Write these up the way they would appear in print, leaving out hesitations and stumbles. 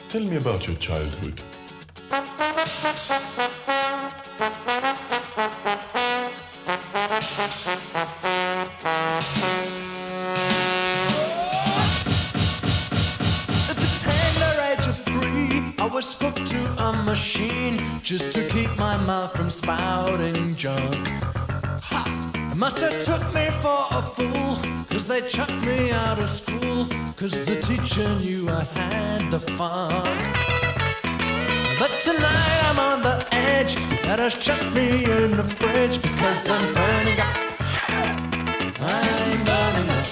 Tell me about your childhood. At the tender age of 3, I was hooked to a machine just to keep my mouth from spouting junk. Ha! Must have took me for a fool, cause they chucked me out of school, cause the teacher knew I had the fun. But tonight I'm on the edge, let us chuck me in the fridge, because I'm burning up. I'm burning up.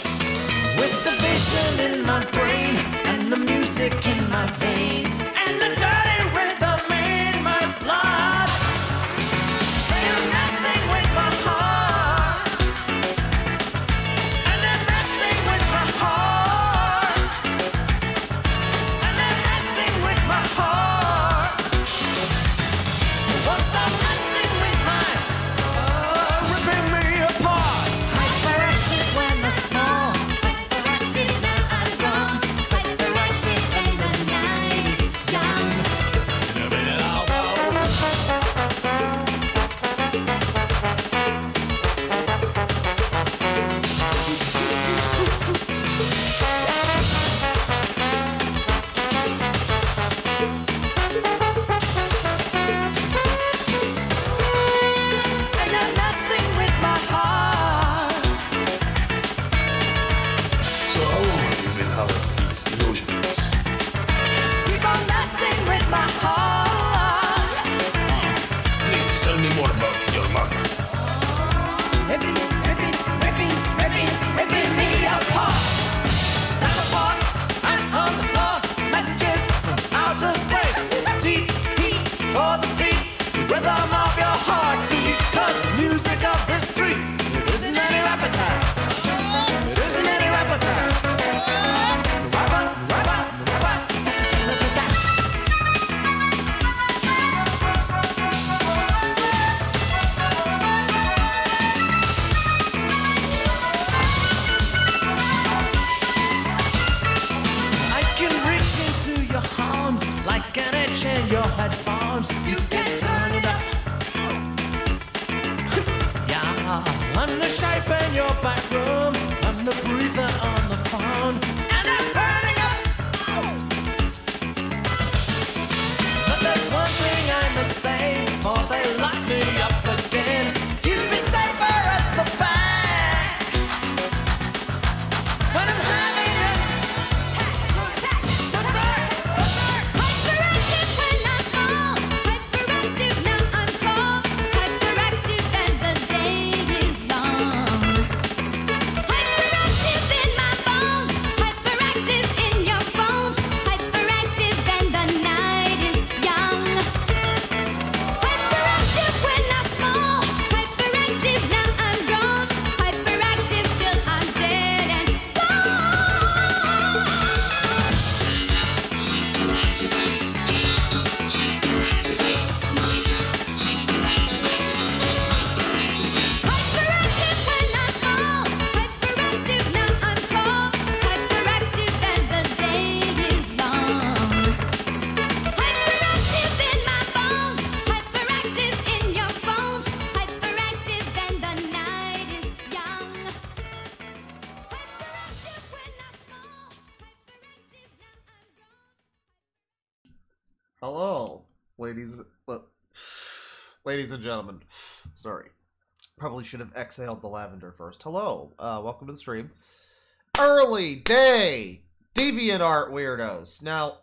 With the vision in my brain, and the music in my veins, and the dirty rhythm in my blood. They're messing with my heart, and they're messing with my heart, and they're messing with my heart. Won't stop messing with my, ripping me apart. Hyperactive when I'm small, hyperactive now I'm grown, hyperactive in the night is young. And I'm messing with my heart. So how long have you been having these illusions? Keep on messing with my heart. Please tell me more about your mother. Ripping me apart. Sound apart, I'm on the floor. Messages from outer space. Deep heat for the feet. The rhythm of your heartbeat. Cause the music of the street. It isn't any appetite. It isn't any appetite. I can reach into your arms like an itch in your headphones. You can turn it up. Yeah, I'm the shape in your back room. I'm the breather on the phone. And I'm burning up. But there's one thing I must say before they lock me up again. You'd be safer at the back. When I'm having a Hyperactive when I'm small, hyperactive now I'm tall, hyperactive as the day is long. Hyperactive in my bones, hyperactive in your phones, hyperactive and the night is young. Hyperactive when I'm small, hyperactive now I'm grown, hyperactive till I'm dead and gone. Hyperactive when I'm small, hyperactive now I'm tall, hyperactive as the day is long. Hyperactive in my bones, hyperactive in your phones, hyperactive and the night is young. Hyperactive when I'm small, hyperactive now I'm grown. Hello, ladies and gentlemen. Sorry. Probably should have exhaled the lavender first. Hello, welcome to the stream. Early day Deviant art weirdos. Now,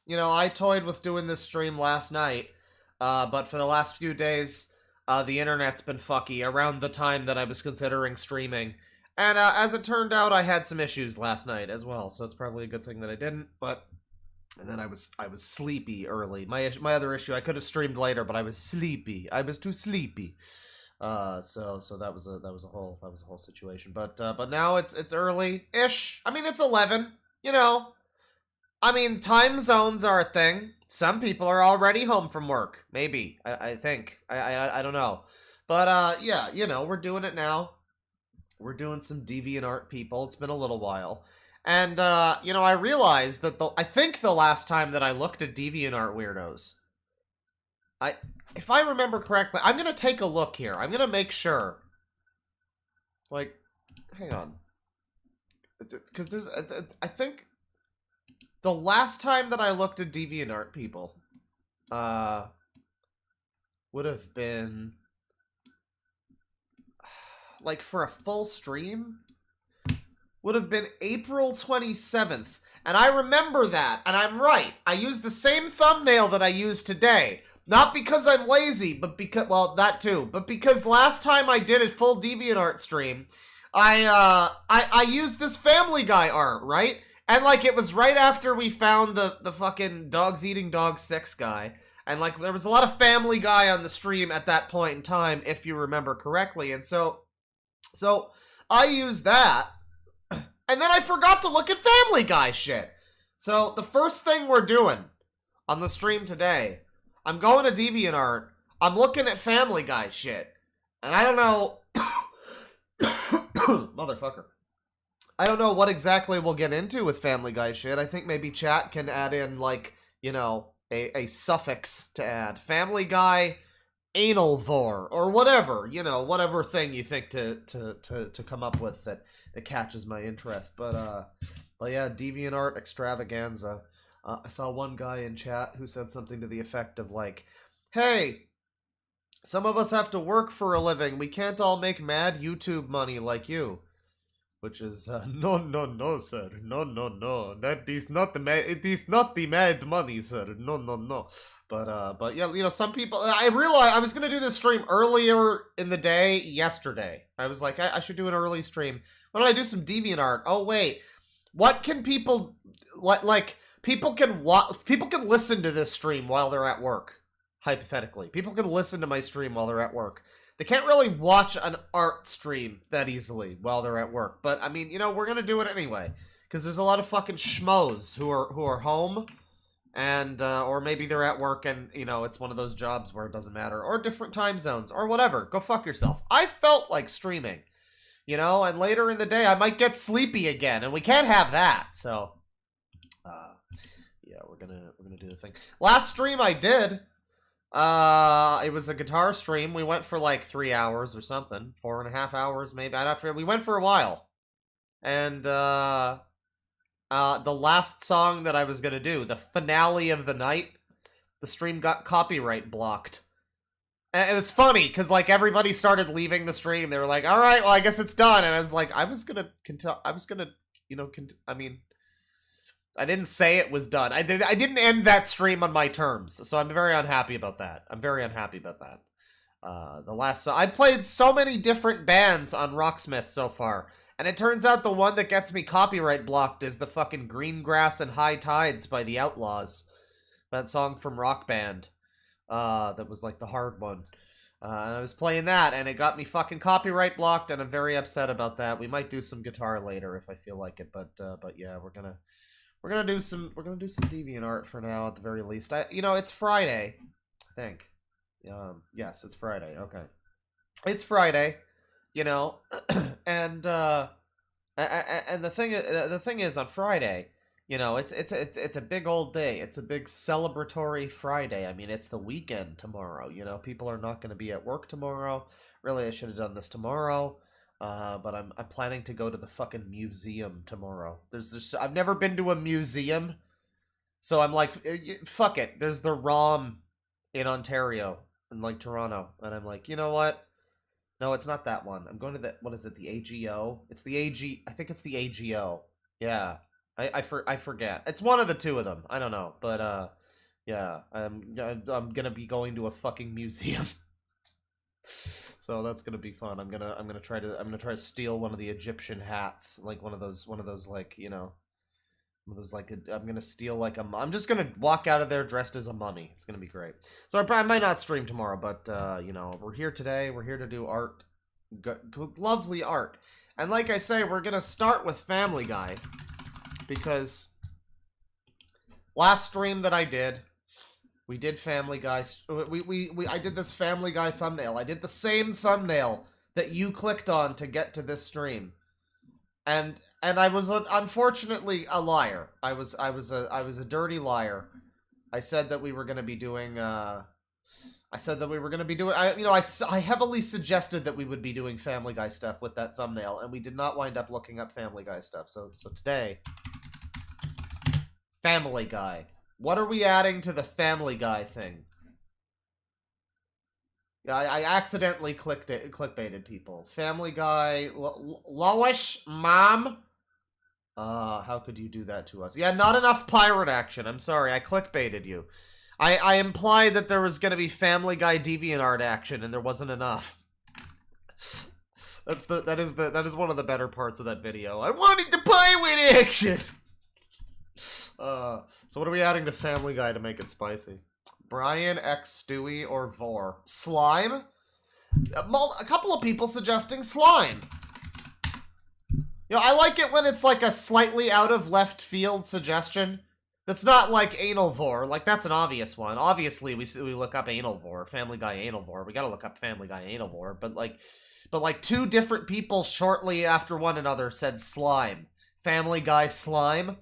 you know, I toyed with doing this stream last night, but for the last few days, the internet's been fucky around the time that I was considering streaming. And as it turned out, I had some issues last night as well, so it's probably a good thing that I didn't, but... And then I was sleepy early. My other issue, I could have streamed later, but I was sleepy. I was too sleepy. So that was a whole situation. But now it's early-ish. I mean, it's 11. You know. I mean, time zones are a thing. Some people are already home from work. Maybe. I think. I don't know. But yeah, you know, we're doing it now. We're doing some Deviant art, people. It's been a little while. And, you know, I realized that I think the last time that I looked at DeviantArt weirdos, if I remember correctly, I'm gonna take a look here. I'm gonna make sure. Like, hang on. Because I think the last time that I looked at DeviantArt people, would have been, like, for a full stream, would have been April 27th. And I remember that, and I'm right. I used the same thumbnail that I used today. Not because I'm lazy, but because, well, that too. But because last time I did a full DeviantArt stream, I used this Family Guy art, right? And, like, it was right after we found the fucking dogs eating dogs 6 guy. And, like, there was a lot of Family Guy on the stream at that point in time, if you remember correctly. And so I used that. And then I forgot to look at Family Guy shit. So the first thing we're doing on the stream today, I'm going to DeviantArt. I'm looking at Family Guy shit. And I don't know... Motherfucker. I don't know what exactly we'll get into with Family Guy shit. I think maybe chat can add in, like, you know, a suffix to add. Family Guy, anal vor, or whatever, you know, whatever thing you think to come up with that catches my interest. But yeah, DeviantArt extravaganza. I saw one guy in chat who said something to the effect of, like, hey, some of us have to work for a living. We can't all make mad YouTube money like you. Which is, no, sir. No. That is not it is not the mad money, sir. No. But yeah, you know, some people, I realized I was going to do this stream earlier in the day yesterday. I was like, I should do an early stream. Why don't I do some DeviantArt? Oh, wait. What can people, like, people can listen to this stream while they're at work, hypothetically. People can listen to my stream while they're at work. They can't really watch an art stream that easily while they're at work. But, I mean, you know, we're going to do it anyway. Because there's a lot of fucking schmoes who are home. And, or maybe they're at work and, you know, it's one of those jobs where it doesn't matter. Or different time zones. Or whatever. Go fuck yourself. I felt like streaming. You know, and later in the day I might get sleepy again. And we can't have that. So, yeah, we're gonna do the thing. Last stream I did... it was a guitar stream. We went for like 3 hours or something. 4.5 hours, maybe. I don't know. We went for a while. And, the last song that I was gonna do, the finale of the night, the stream got copyright blocked. And it was funny, because, like, everybody started leaving the stream. They were like, alright, well, I guess it's done. And I was like, I mean... I didn't say it was done. I didn't end that stream on my terms, so I'm very unhappy about that. I'm very unhappy about that. The last I played so many different bands on Rocksmith so far, and it turns out the one that gets me copyright blocked is the fucking Green Grass and High Tides by the Outlaws. That song from Rock Band. That was like the hard one. And I was playing that, and it got me fucking copyright blocked, and I'm very upset about that. We might do some guitar later if I feel like it, but yeah, we're gonna do some DeviantArt for now at the very least. You know, it's Friday, I think. Yes, it's Friday. Okay, it's Friday. You know, and the thing is on Friday, you know, it's a big old day. It's a big celebratory Friday. I mean, it's the weekend tomorrow. You know, people are not going to be at work tomorrow. Really, I should have done this tomorrow. But I'm planning to go to the fucking museum tomorrow. I've never been to a museum, so I'm like, fuck it. There's the ROM in Ontario, in like Toronto, and I'm like, you know what? No, it's not that one. I'm going to what is it? The AGO? It's the I think it's the AGO. Yeah, I forget. It's one of the two of them. I don't know, but yeah, I'm gonna be going to a fucking museum. So that's gonna be fun. I'm gonna try to steal one of the Egyptian hats, like one of those like, you know, one of those like I'm gonna steal like I'm just gonna walk out of there dressed as a mummy. It's gonna be great. So I might not stream tomorrow, but you know, we're here today. We're here to do art, lovely art, and like I say, we're gonna start with Family Guy because last stream that I did. We did Family Guy. I did this Family Guy thumbnail. I did the same thumbnail that you clicked on to get to this stream. and I was unfortunately a liar. I was a dirty liar. I said that we were going to be doing I heavily suggested that we would be doing Family Guy stuff with that thumbnail, and we did not wind up looking up Family Guy stuff. So today, Family Guy. What are we adding to the Family Guy thing? Yeah, I accidentally clickbaited people. Family Guy, Lois, Mom. How could you do that to us? Yeah, not enough pirate action. I'm sorry, I clickbaited you. I implied that there was going to be Family Guy DeviantArt action, and there wasn't enough. That is one of the better parts of that video. I wanted the pirate action. So what are we adding to Family Guy to make it spicy? Brian X Stewie or Vor? Slime? A couple of people suggesting slime. You know, I like it when it's like a slightly out of left field suggestion. That's not like anal vor. Like, that's an obvious one. Obviously, we look up anal vor, Family Guy anal vor. We gotta look up Family Guy anal vor. But like two different people shortly after one another said slime. Family Guy slime.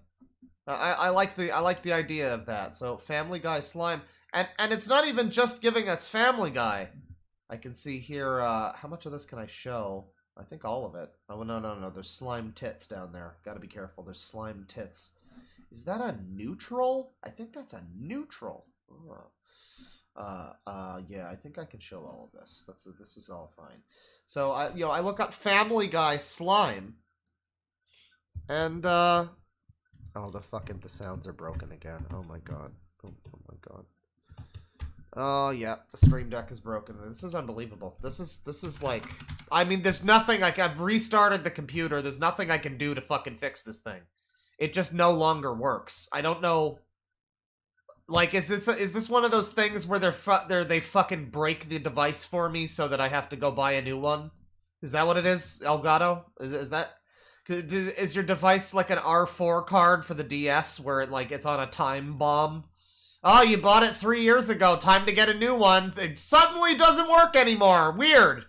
I like the idea of that. So Family Guy slime, and it's not even just giving us Family Guy. I can see here. How much of this can I show? I think all of it. Oh no. There's slime tits down there. Gotta be careful. There's slime tits. Is that a neutral? I think that's a neutral. Yeah, I think I can show all of this. This is all fine. So I look up Family Guy slime, and oh, the sounds are broken again. Oh my god. Oh my god. Oh yeah, the stream deck is broken. This is unbelievable. This is like, I mean, there's nothing I've restarted the computer. There's nothing I can do to fucking fix this thing. It just no longer works. I don't know. Like, is this one of those things where they fucking break the device for me so that I have to go buy a new one? Is that what it is, Elgato? Is your device like an R4 card for the DS where it's on a time bomb? Oh, you bought it 3 years ago. Time to get a new one. It suddenly doesn't work anymore. Weird.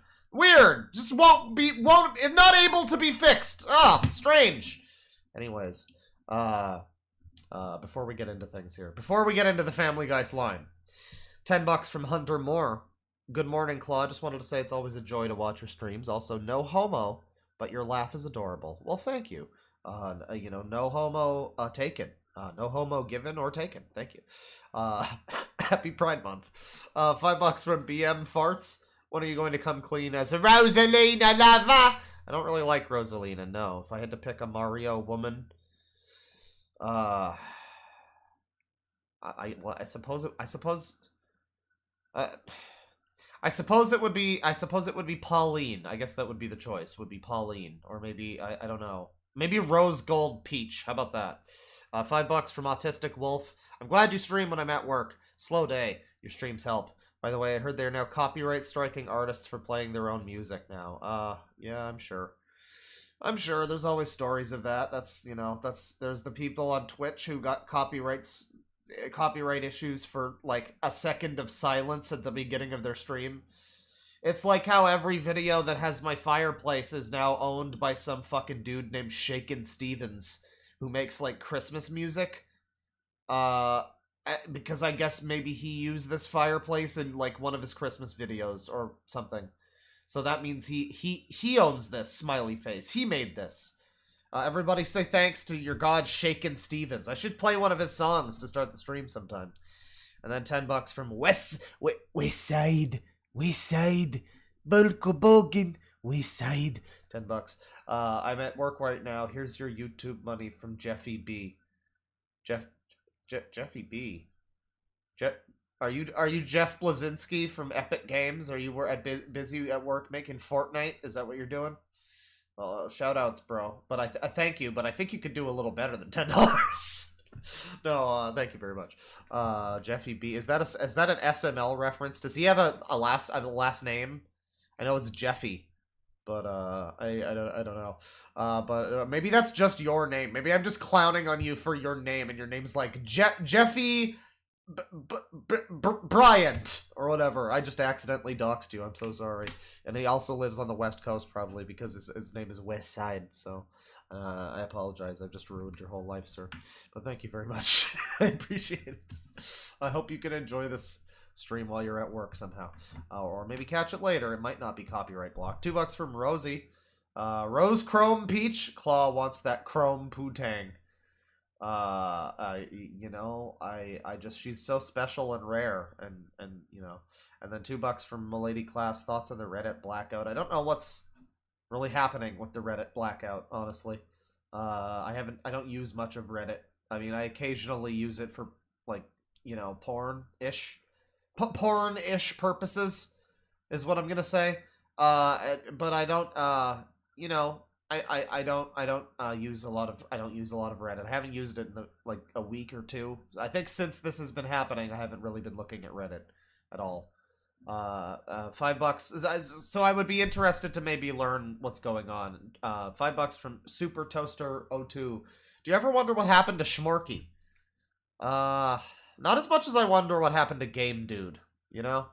Just it's not able to be fixed. Oh, strange. Anyways, before we get into things here, before we get into the Family Guy slime, $10 from Hunter Moore. Good morning, Claw. Just wanted to say it's always a joy to watch your streams. Also, no homo, but your laugh is adorable. Well, thank you. No homo taken. No homo given or taken. Thank you. Happy Pride Month. $5 from BM Farts. When are you going to come clean as a Rosalina Lava? I don't really like Rosalina, no. If I had to pick a Mario woman, I suppose it would be Pauline. I guess that would be the choice. Would be Pauline, or maybe I don't know. Maybe Rose Gold Peach. How about that? $5 from Autistic Wolf. I'm glad you stream when I'm at work. Slow day. Your streams help. By the way, I heard they're now copyright striking artists for playing their own music now. Yeah, I'm sure. There's always stories of that. There's the people on Twitch who got copyright issues for like a second of silence at the beginning of their stream. It's like how every video that has my fireplace is now owned by some fucking dude named Shakin' Stevens, who makes like Christmas music. Because I guess maybe he used this fireplace in like one of his Christmas videos or something. So that means he owns this smiley face. He made this. Everybody say thanks to your god Shakin' Stevens. I should play one of his songs to start the stream sometime. And then $10 from West Side, Bulkobogan, West Side. $10. I'm at work right now. Here's your YouTube money from Jeffy B. Jeffy B. Are you Jeff Blazinski from Epic Games? Are you busy at work making Fortnite? Is that what you're doing? Shout outs, bro. But I thank you. But I think you could do a little better than $10. No, thank you very much. Jeffy B. Is that an SML reference? Does he have a last name? I know it's Jeffy. But I don't know. But maybe that's just your name. Maybe I'm just clowning on you for your name, and your name's like Jeffy Bryant or whatever. I just accidentally doxed you. I'm so sorry. And he also lives on the West Coast, probably because his name is West Side. So I apologize. I've just ruined your whole life, sir. But thank you very much. I appreciate it. I hope you can enjoy this stream while you're at work somehow. Or maybe catch it later. It might not be copyright blocked. $2 from Rosie. Rose Chrome Peach. Claw wants that Chrome Poo-Tang. You know, I just, she's so special and rare. And you know. And then $2 from Milady Class. Thoughts on the Reddit blackout. I don't know what's really happening with the Reddit blackout, honestly. I don't use much of Reddit. I mean, I occasionally use it for, like, you know, porn-ish purposes is what I'm gonna say. But I don't, you know, I don't use a lot of Reddit. I haven't used it in like a week or two. I think since this has been happening, I haven't really been looking at Reddit at all. $5. So I would be interested to maybe learn what's going on. $5 from Super Toaster 02. Do you ever wonder what happened to Schmorky? Not as much as I wonder what happened to Game Dude. You know,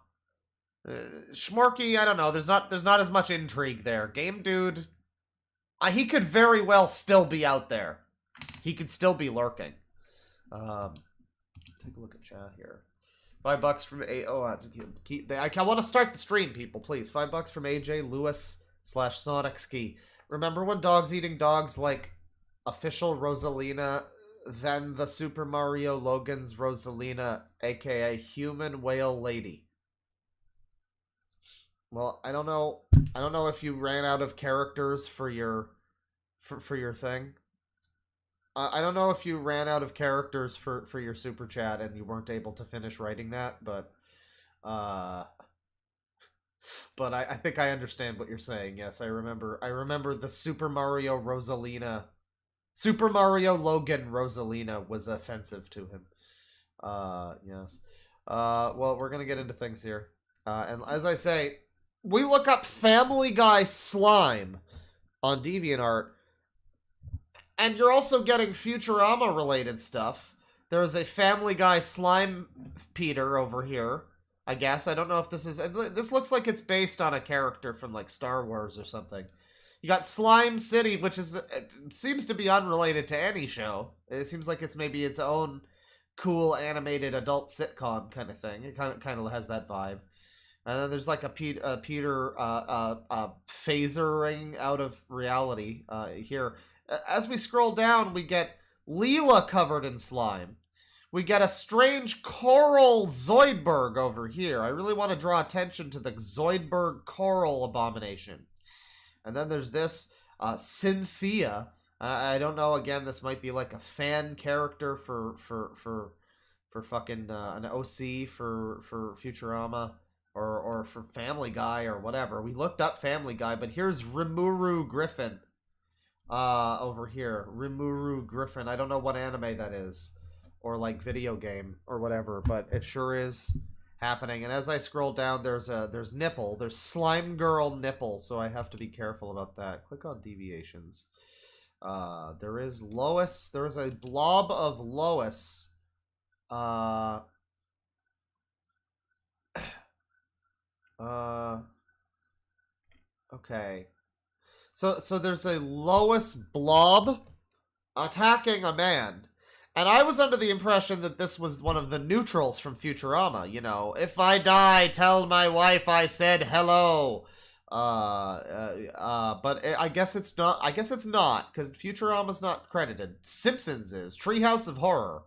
Schmorky. I don't know. There's not as much intrigue there. Game Dude. He could very well still be out there. He could still be lurking. Take a look at chat here. $5 from I want to start the stream, people, please. $5 from AJ Lewis /SonicSki. Remember when dogs eating dogs like official Rosalina, then the Super Mario Logan's Rosalina, aka Human Whale Lady? Well, I don't know if you ran out of characters for your thing. I don't know if you ran out of characters for your super chat and you weren't able to finish writing that, but I think I understand what you're saying. Yes, I remember the Super Mario Logan Rosalina was offensive to him. Yes. Well, we're gonna get into things here. And as I say, we look up Family Guy slime on DeviantArt. And you're also getting Futurama-related stuff. There's a Family Guy slime Peter over here, I guess. I don't know if this is... This looks like it's based on a character from, like, Star Wars or something. You got Slime City, which is seems to be unrelated to any show. It seems like it's maybe its own cool animated adult sitcom kind of thing. It kind of has that vibe. And then there's like a Peter phasering out of reality here. As we scroll down, we get Leela covered in slime. We get a strange coral Zoidberg over here. I really want to draw attention to the Zoidberg coral abomination. And then there's this Cynthia. I don't know. Again, this might be like a fan character for fucking an OC for Futurama or for Family Guy or whatever. We looked up Family Guy, but here's Rimuru Griffin. Over here, Rimuru Griffin. I don't know what anime that is, or like video game or whatever, but it sure is happening. And as I scroll down, there's nipple. There's slime girl nipple, so I have to be careful about that. Click on deviations. There is Lois. There is a blob of Lois. Okay. So there's a Lois blob attacking a man. And I was under the impression that this was one of the neutrals from Futurama. You know, if I die, tell my wife I said hello. But I guess it's not. I guess it's not, because Futurama's not credited. Simpsons is. Treehouse of Horror.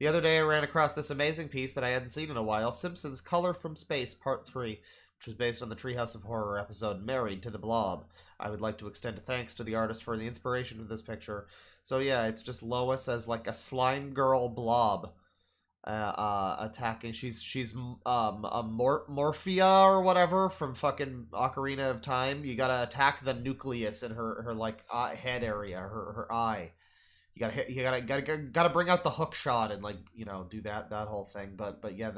The other day I ran across this amazing piece that I hadn't seen in a while. Simpsons Color from Space Part 3, which was based on the Treehouse of Horror episode Married to the Blob. I would like to extend thanks to the artist for the inspiration of this picture. So yeah, it's just Lois as like a slime girl blob attacking. She's a Morphia or whatever from fucking Ocarina of Time. You gotta attack the nucleus in her like head area, her eye. You gotta bring out the hook shot and, like, you know, do that whole thing. But yeah,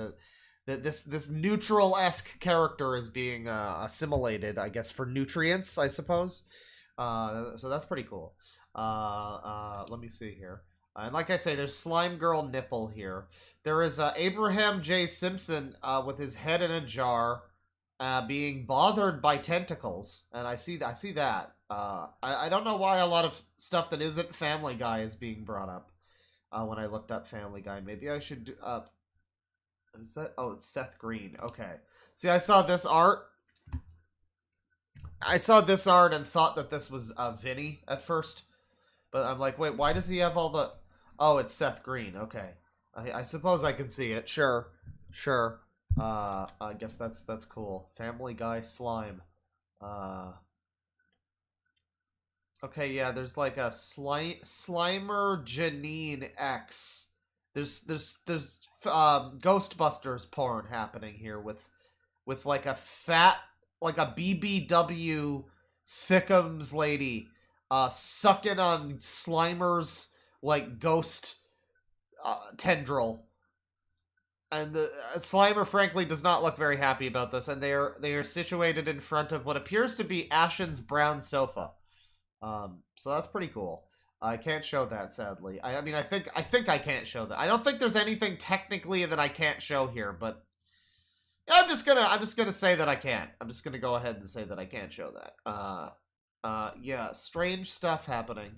this neutral-esque character is being assimilated, I guess, for nutrients, I suppose. So that's pretty cool. Let me see here. And like I say, there's Slime Girl Nipple here. There is Abraham J. Simpson with his head in a jar, being bothered by tentacles, and I see that. I don't know why a lot of stuff that isn't Family Guy is being brought up. When I looked up Family Guy, maybe I should do. Is that? Oh, it's Seth Green. Okay. See, I saw this art. I saw this art and thought that this was Vinny at first, but I'm like, wait, why does he have all the? Oh, it's Seth Green. Okay. I suppose I can see it. Sure. Sure. I guess that's cool. Family Guy slime. Okay, yeah, there's like a Slimer Janine X. There's Ghostbusters porn happening here with like a fat, like a BBW Thickums lady sucking on Slimer's like ghost tendril. And the Slimer, frankly, does not look very happy about this, and they are situated in front of what appears to be Ashen's brown sofa. So that's pretty cool. I can't show that, sadly. I mean, I think I can't show that. I don't think there's anything technically that I can't show here, but I'm just gonna say that I can't. I'm just gonna go ahead and say that I can't show that. Yeah, strange stuff happening.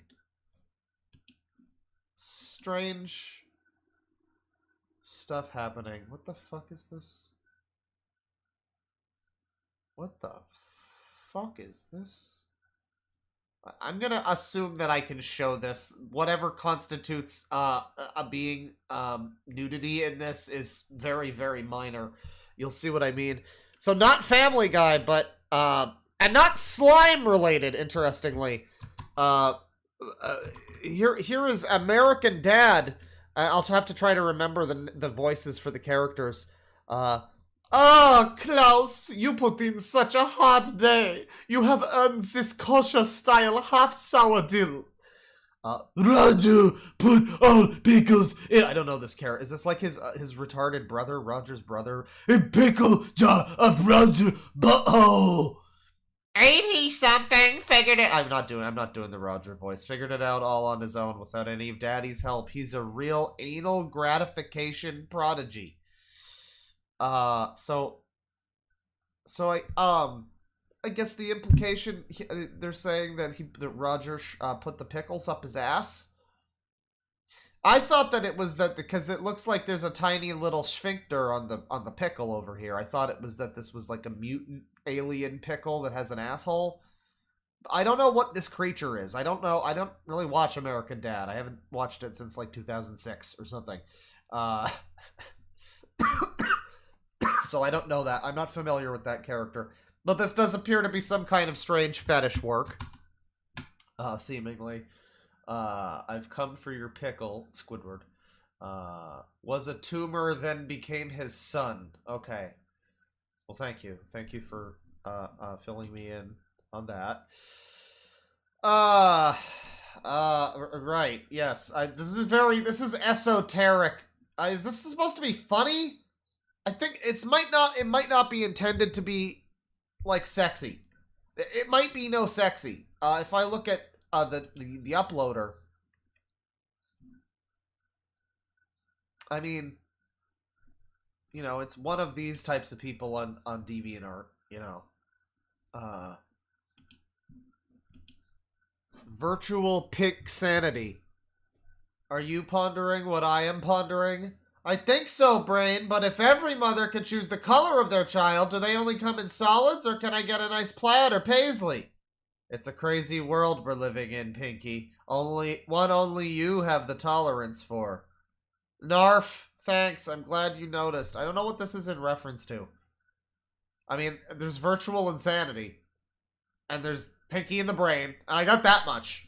Strange stuff happening. What the fuck is this? What the fuck is this? I'm gonna assume that I can show this. Whatever constitutes a being nudity in this is very, very minor. You'll see what I mean. So not Family Guy, but and not slime related. Interestingly, here is American Dad. I'll have to try to remember the voices for the characters. Klaus, you put in such a hard day. You have earned this kosher-style half-sour dill. Roger, put all pickles in. I don't know this character. Is this like his retarded brother, Roger's brother? A pickle jar of Roger butthole. Ain't he something? Figured it. I'm not doing the Roger voice. Figured it out all on his own without any of Daddy's help. He's a real anal gratification prodigy. So I guess the implication, they're saying that Roger put the pickles up his ass. I thought that it was that because it looks like there's a tiny little sphincter on the pickle over here. I thought it was that this was like a mutant alien pickle that has an asshole. I don't know what this creature is. I don't know. I don't really watch American Dad. I haven't watched it since like 2006 or something. So I don't know that. I'm not familiar with that character. But this does appear to be some kind of strange fetish work. Seemingly. I've come for your pickle, Squidward. Was a tumor, then became his son. Okay. Well, thank you. Thank you for filling me in on that. Right. Yes. This is esoteric. Is this supposed to be funny? I think it might not be intended to be like sexy. It might be no sexy. If I look at the uploader, I mean, you know, it's one of these types of people on DeviantArt, you know. Virtual pick sanity. Are you pondering what I am pondering? I think so, Brain, but if every mother can choose the color of their child, do they only come in solids, or can I get a nice plaid or paisley? It's a crazy world we're living in, Pinky. Only you have the tolerance for. Narf, thanks, I'm glad you noticed. I don't know what this is in reference to. I mean, there's virtual insanity. And there's Pinky in the Brain, and I got that much.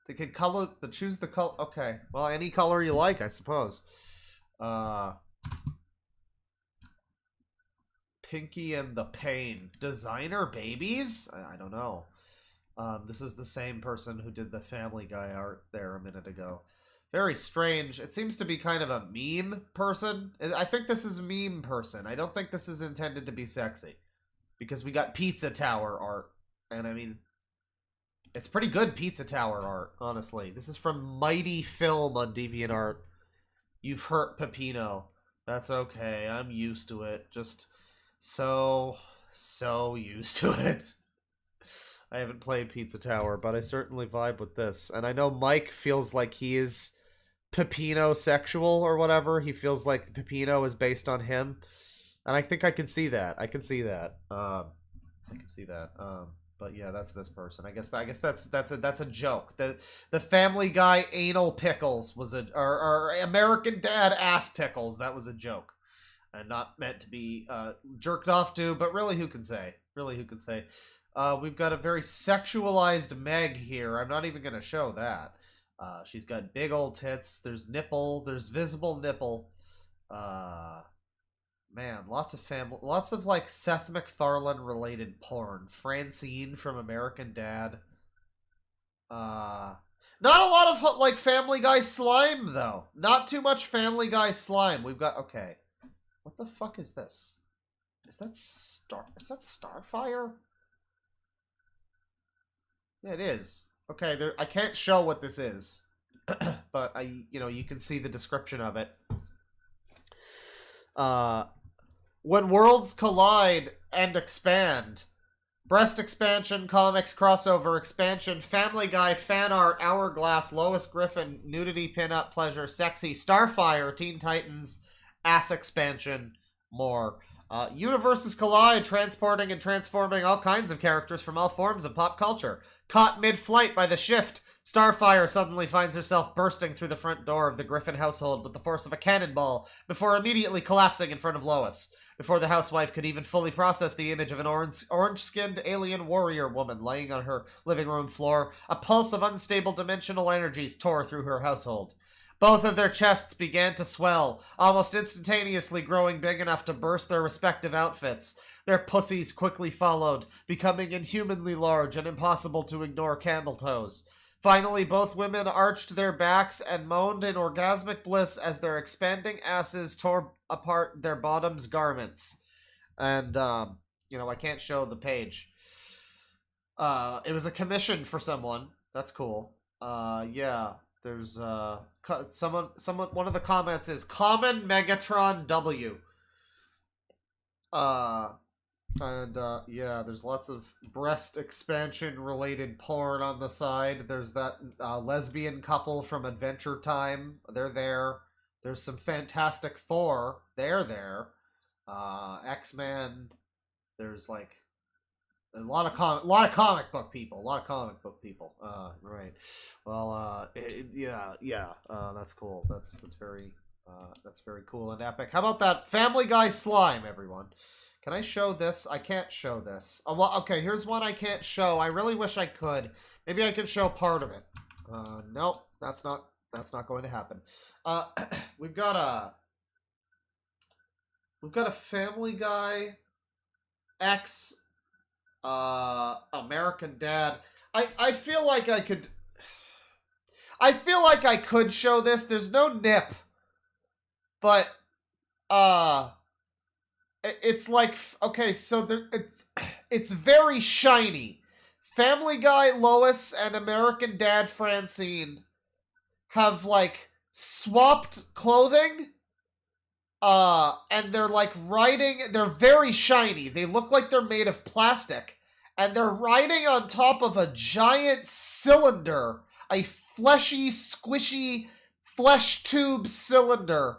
They can choose the color. Okay. Well, any color you like, I suppose. Pinky and the Pain. Designer babies? I don't know. This is the same person who did the Family Guy art there a minute ago. Very strange. It seems to be kind of a meme person. I think this is meme person. I don't think this is intended to be sexy. Because we got Pizza Tower art. And I mean, it's pretty good Pizza Tower art, honestly. This is from Mighty Film on DeviantArt. You've hurt Pepino. That's okay. I'm used to it. Just so so used to it. I haven't played Pizza Tower, but I certainly vibe with this. And I know Mike feels like he is Peppino sexual or whatever. He feels like Peppino is based on him. And I think I can see that. I can see that. But yeah, that's this person. I guess that's a joke. The Family Guy anal pickles was or American Dad ass pickles. That was a joke, and not meant to be jerked off to. But really, who can say? Really, who can say? We've got a very sexualized Meg here. I'm not even gonna show that. She's got big old tits. There's nipple. There's visible nipple. Man, lots of like Seth MacFarlane related porn. Francine from American Dad. Not a lot of like Family Guy slime though. Not too much Family Guy slime. We've got okay. What the fuck is this? Is that Starfire? Yeah, it is. Okay, I can't show what this is, but you can see the description of it. When worlds collide and expand. Breast expansion, comics, crossover, expansion, Family Guy, fan art, Hourglass, Lois Griffin, nudity, pinup, pleasure, sexy, Starfire, Teen Titans, ass expansion, more. Universes collide, transporting and transforming all kinds of characters from all forms of pop culture. Caught mid-flight by the shift, Starfire suddenly finds herself bursting through the front door of the Griffin household with the force of a cannonball before immediately collapsing in front of Lois. Before the housewife could even fully process the image of an orange-skinned alien warrior woman laying on her living room floor, a pulse of unstable dimensional energies tore through her household. Both of their chests began to swell, almost instantaneously growing big enough to burst their respective outfits. Their pussies quickly followed, becoming inhumanly large and impossible to ignore camel toes. Finally, both women arched their backs and moaned in orgasmic bliss as their expanding asses tore apart their bottoms' garments. And, I can't show the page. It was a commission for someone. That's cool. Yeah. There's, one of the comments is, Common Megatron W. Yeah, there's lots of breast expansion related porn on the side. There's that lesbian couple from Adventure Time. They're there. There's some Fantastic Four. They're there. X-Men. There's like a lot of comic book people. Right. Well, that's cool. That's very cool and epic. How about that Family Guy slime, everyone? Can I show this? I can't show this. Oh, well, okay, here's one I can't show. I really wish I could. Maybe I can show part of it. Nope, that's not going to happen. We've got a Family Guy X American Dad. I feel like I could show this. There's no nip. But it's like, okay, so it's very shiny. Family Guy Lois and American Dad Francine have like swapped clothing, and they're like they're very shiny. They look like they're made of plastic, and they're riding on top of a giant cylinder, a fleshy, squishy flesh tube cylinder,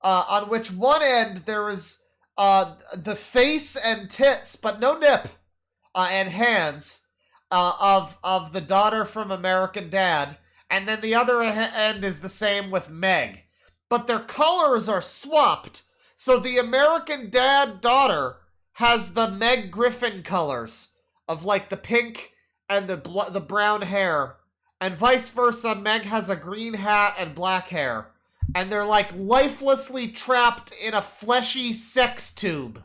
on which one end there is the face and tits, but no nip, and hands, of the daughter from American Dad, and then the other end is the same with Meg. But their colors are swapped, so the American Dad daughter has the Meg Griffin colors of like the pink and the brown hair, and vice versa. Meg has a green hat and black hair. And they're like lifelessly trapped in a fleshy sex tube,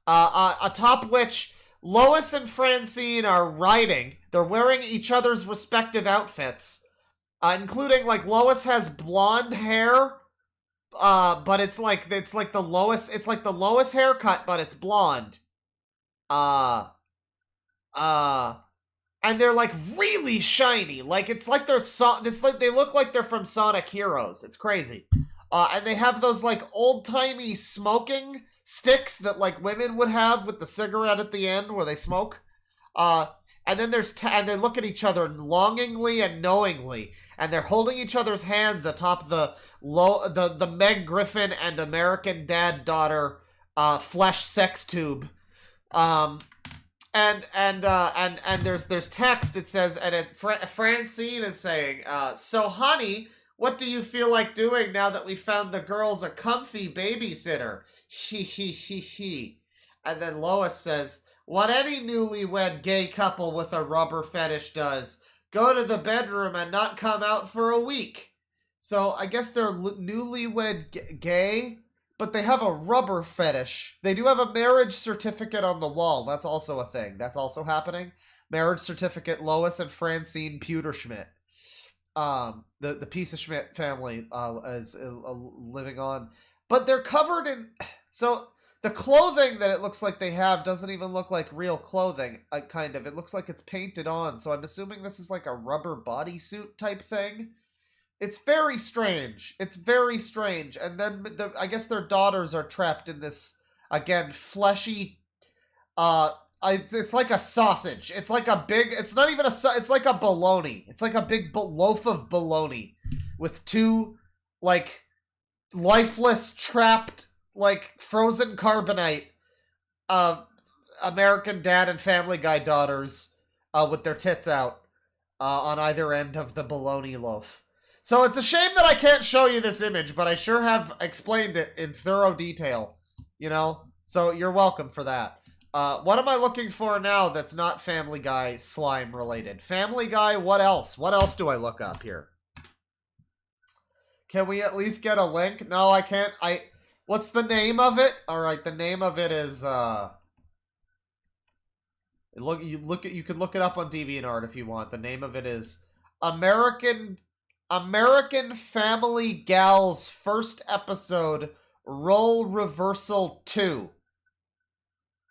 atop which Lois and Francine are riding. They're wearing each other's respective outfits, including like Lois has blonde hair, but it's like the Lois haircut, but it's blonde. And they're like really shiny. Like it's like they look like they're from Sonic Heroes. It's crazy. And they have those like old-timey smoking sticks that like women would have with the cigarette at the end where they smoke. And then and they look at each other longingly and knowingly, and they're holding each other's hands atop the Meg Griffin and American Dad daughter flesh sex tube. And there's text. It says, and Francine is saying, so honey, what do you feel like doing now that we found the girls a comfy babysitter? He. And then Lois says, what any newlywed gay couple with a rubber fetish does, go to the bedroom and not come out for a week. So I guess they're newlywed gay, but they have a rubber fetish. They do have a marriage certificate on the wall. That's also a thing. That's also happening. Marriage certificate, Lois and Francine Pewterschmidt. The piece of Schmidt family is living on. But they're covered in... So... The clothing that it looks like they have doesn't even look like real clothing, kind of. It looks like it's painted on, so I'm assuming this is like a rubber bodysuit type thing. It's very strange. It's very strange. And then I guess their daughters are trapped in this, again, fleshy... it's like a sausage. It's like a big... It's not even a... It's like a bologna. It's like a big loaf of bologna with two, like, lifeless, trapped... like frozen carbonite American Dad and Family Guy daughters with their tits out on either end of the bologna loaf. So it's a shame that I can't show you this image, but I sure have explained it in thorough detail, you know? So you're welcome for that. What am I looking for now that's not Family Guy slime related? Family Guy, what else? What else do I look up here? Can we at least get a link? No, I can't. What's the name of it? All right, the name of it is you can look it up on DeviantArt if you want. The name of it is American Family Gal's first episode, Role Reversal 2.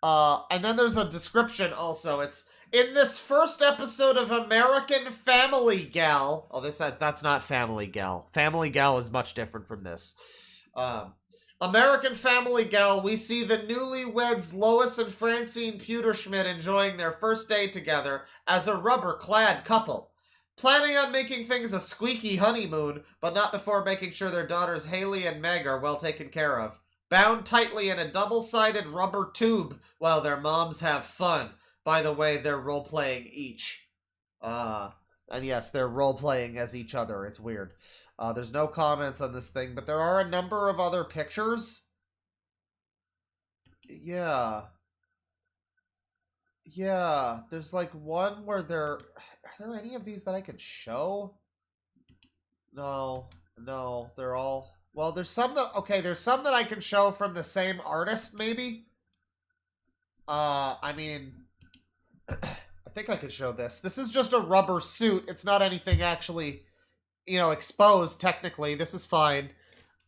And then there's a description also. It's in this first episode of American Family Gal. Oh, that's not Family Gal. Family Gal is much different from this. American Family Gal, we see the newlyweds Lois and Francine Pewterschmidt enjoying their first day together as a rubber-clad couple. Planning on making things a squeaky honeymoon, but not before making sure their daughters Haley and Meg are well taken care of. Bound tightly in a double-sided rubber tube while their moms have fun. By the way, they're role-playing each. And yes, they're role-playing as each other. It's weird. There's no comments on this thing, but there are a number of other pictures. Yeah. Yeah, there's like one where are there any of these that I could show? No, they're all... Well, there's some that I can show from the same artist, maybe? I mean... I think I could show this. This is just a rubber suit. It's not anything actually... you know, exposed, technically. This is fine.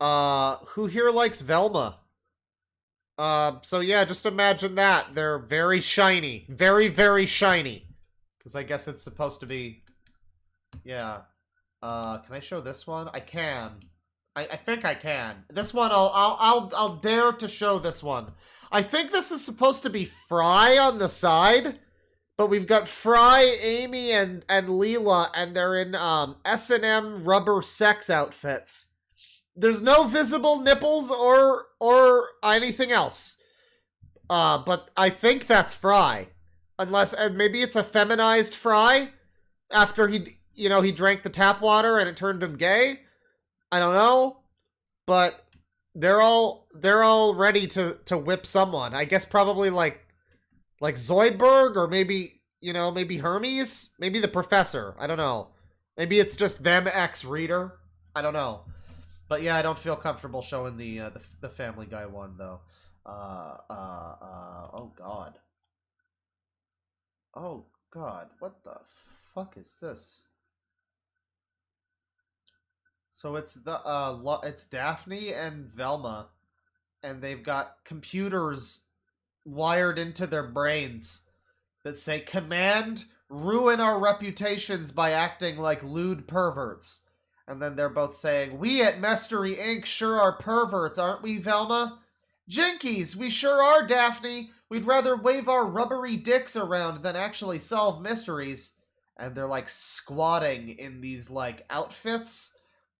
Who here likes Velma? So yeah, just imagine that. They're very shiny. Very, very shiny. Because I guess it's supposed to be... Yeah. Can I show this one? I can. I think I can. This one, I'll dare to show this one. I think this is supposed to be Fry on the side. But we've got Fry, Amy, and Leela, and they're in S&M rubber sex outfits. There's no visible nipples or anything else. But I think that's Fry. And maybe it's a feminized Fry after he drank the tap water and it turned him gay. I don't know. But they're all ready to whip someone. I guess probably like Zoidberg, or maybe Hermes, maybe the professor. I don't know. Maybe it's just them ex Reader. I don't know. But yeah, I don't feel comfortable showing the Family Guy one though. Oh god. Oh god, what the fuck is this? So it's it's Daphne and Velma, and they've got computers wired into their brains that say, command, ruin our reputations by acting like lewd perverts. And then they're both saying, we at Mastery Inc. sure are perverts, aren't we, Velma? Jinkies, we sure are, Daphne. We'd rather wave our rubbery dicks around than actually solve mysteries. And they're like squatting in these like outfits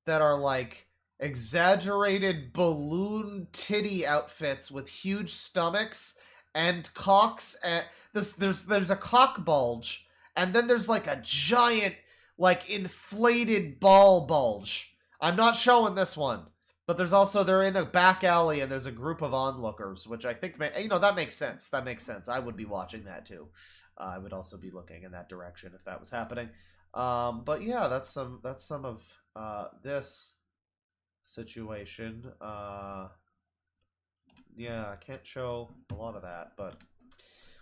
that are like exaggerated balloon titty outfits with huge stomachs and cocks. And there's a cock bulge, and then there's like a giant like inflated ball bulge. I'm not showing this one. But there's also, they're in a back alley and there's a group of onlookers, which I think, you know, that makes sense. That makes sense. I would be watching that too. I would also be looking in that direction if that was happening. But yeah, that's some of this situation. Yeah, I can't show a lot of that, but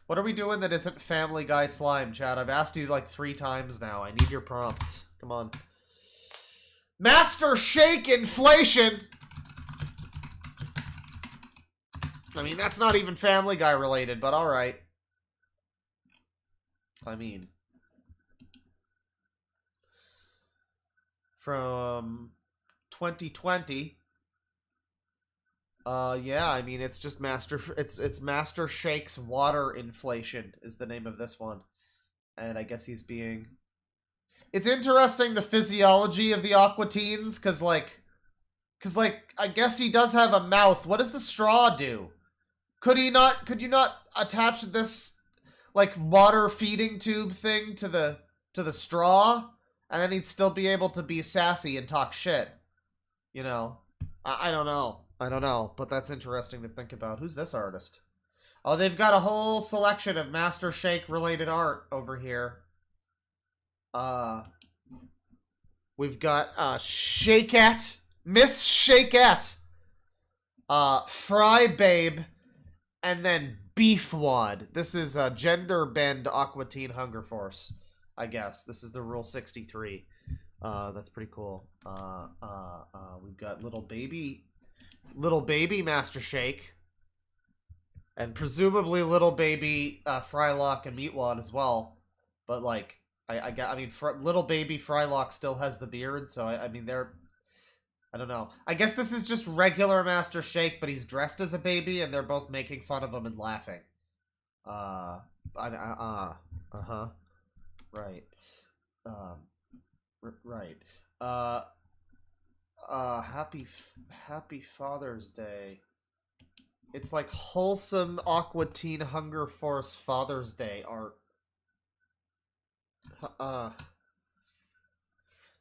what are we doing that isn't Family Guy slime, Chad? I've asked you like 3 times now. I need your prompts. Come on. Master Shake inflation. I mean, that's not even Family Guy related, but all right. I mean, from 2020. Yeah, I mean, it's just it's Master Shake's water inflation is the name of this one. And I guess he's being... It's interesting, the physiology of the Aqua Teens, because, like, I guess he does have a mouth. What does the straw do? Could you not attach this, like, water feeding tube thing to the straw? And then he'd still be able to be sassy and talk shit. You know? I don't know. But that's interesting to think about. Who's this artist? Oh, they've got a whole selection of Master Shake-related art over here. We've got, Shakeette, Miss Shakeette, Fry Babe, and then Beefwad. This is a gender bend Aqua Teen Hunger Force, I guess. This is the Rule 63. That's pretty cool. We've got little baby Master Shake, and presumably little baby, Frylock and Meatwad as well, but, like, I mean, little baby Frylock still has the beard, so I mean, I don't know. I guess this is just regular Master Shake, but he's dressed as a baby, and they're both making fun of him and laughing. Right. Right. Happy Father's Day. It's like wholesome Aqua Teen Hunger Force Father's Day art.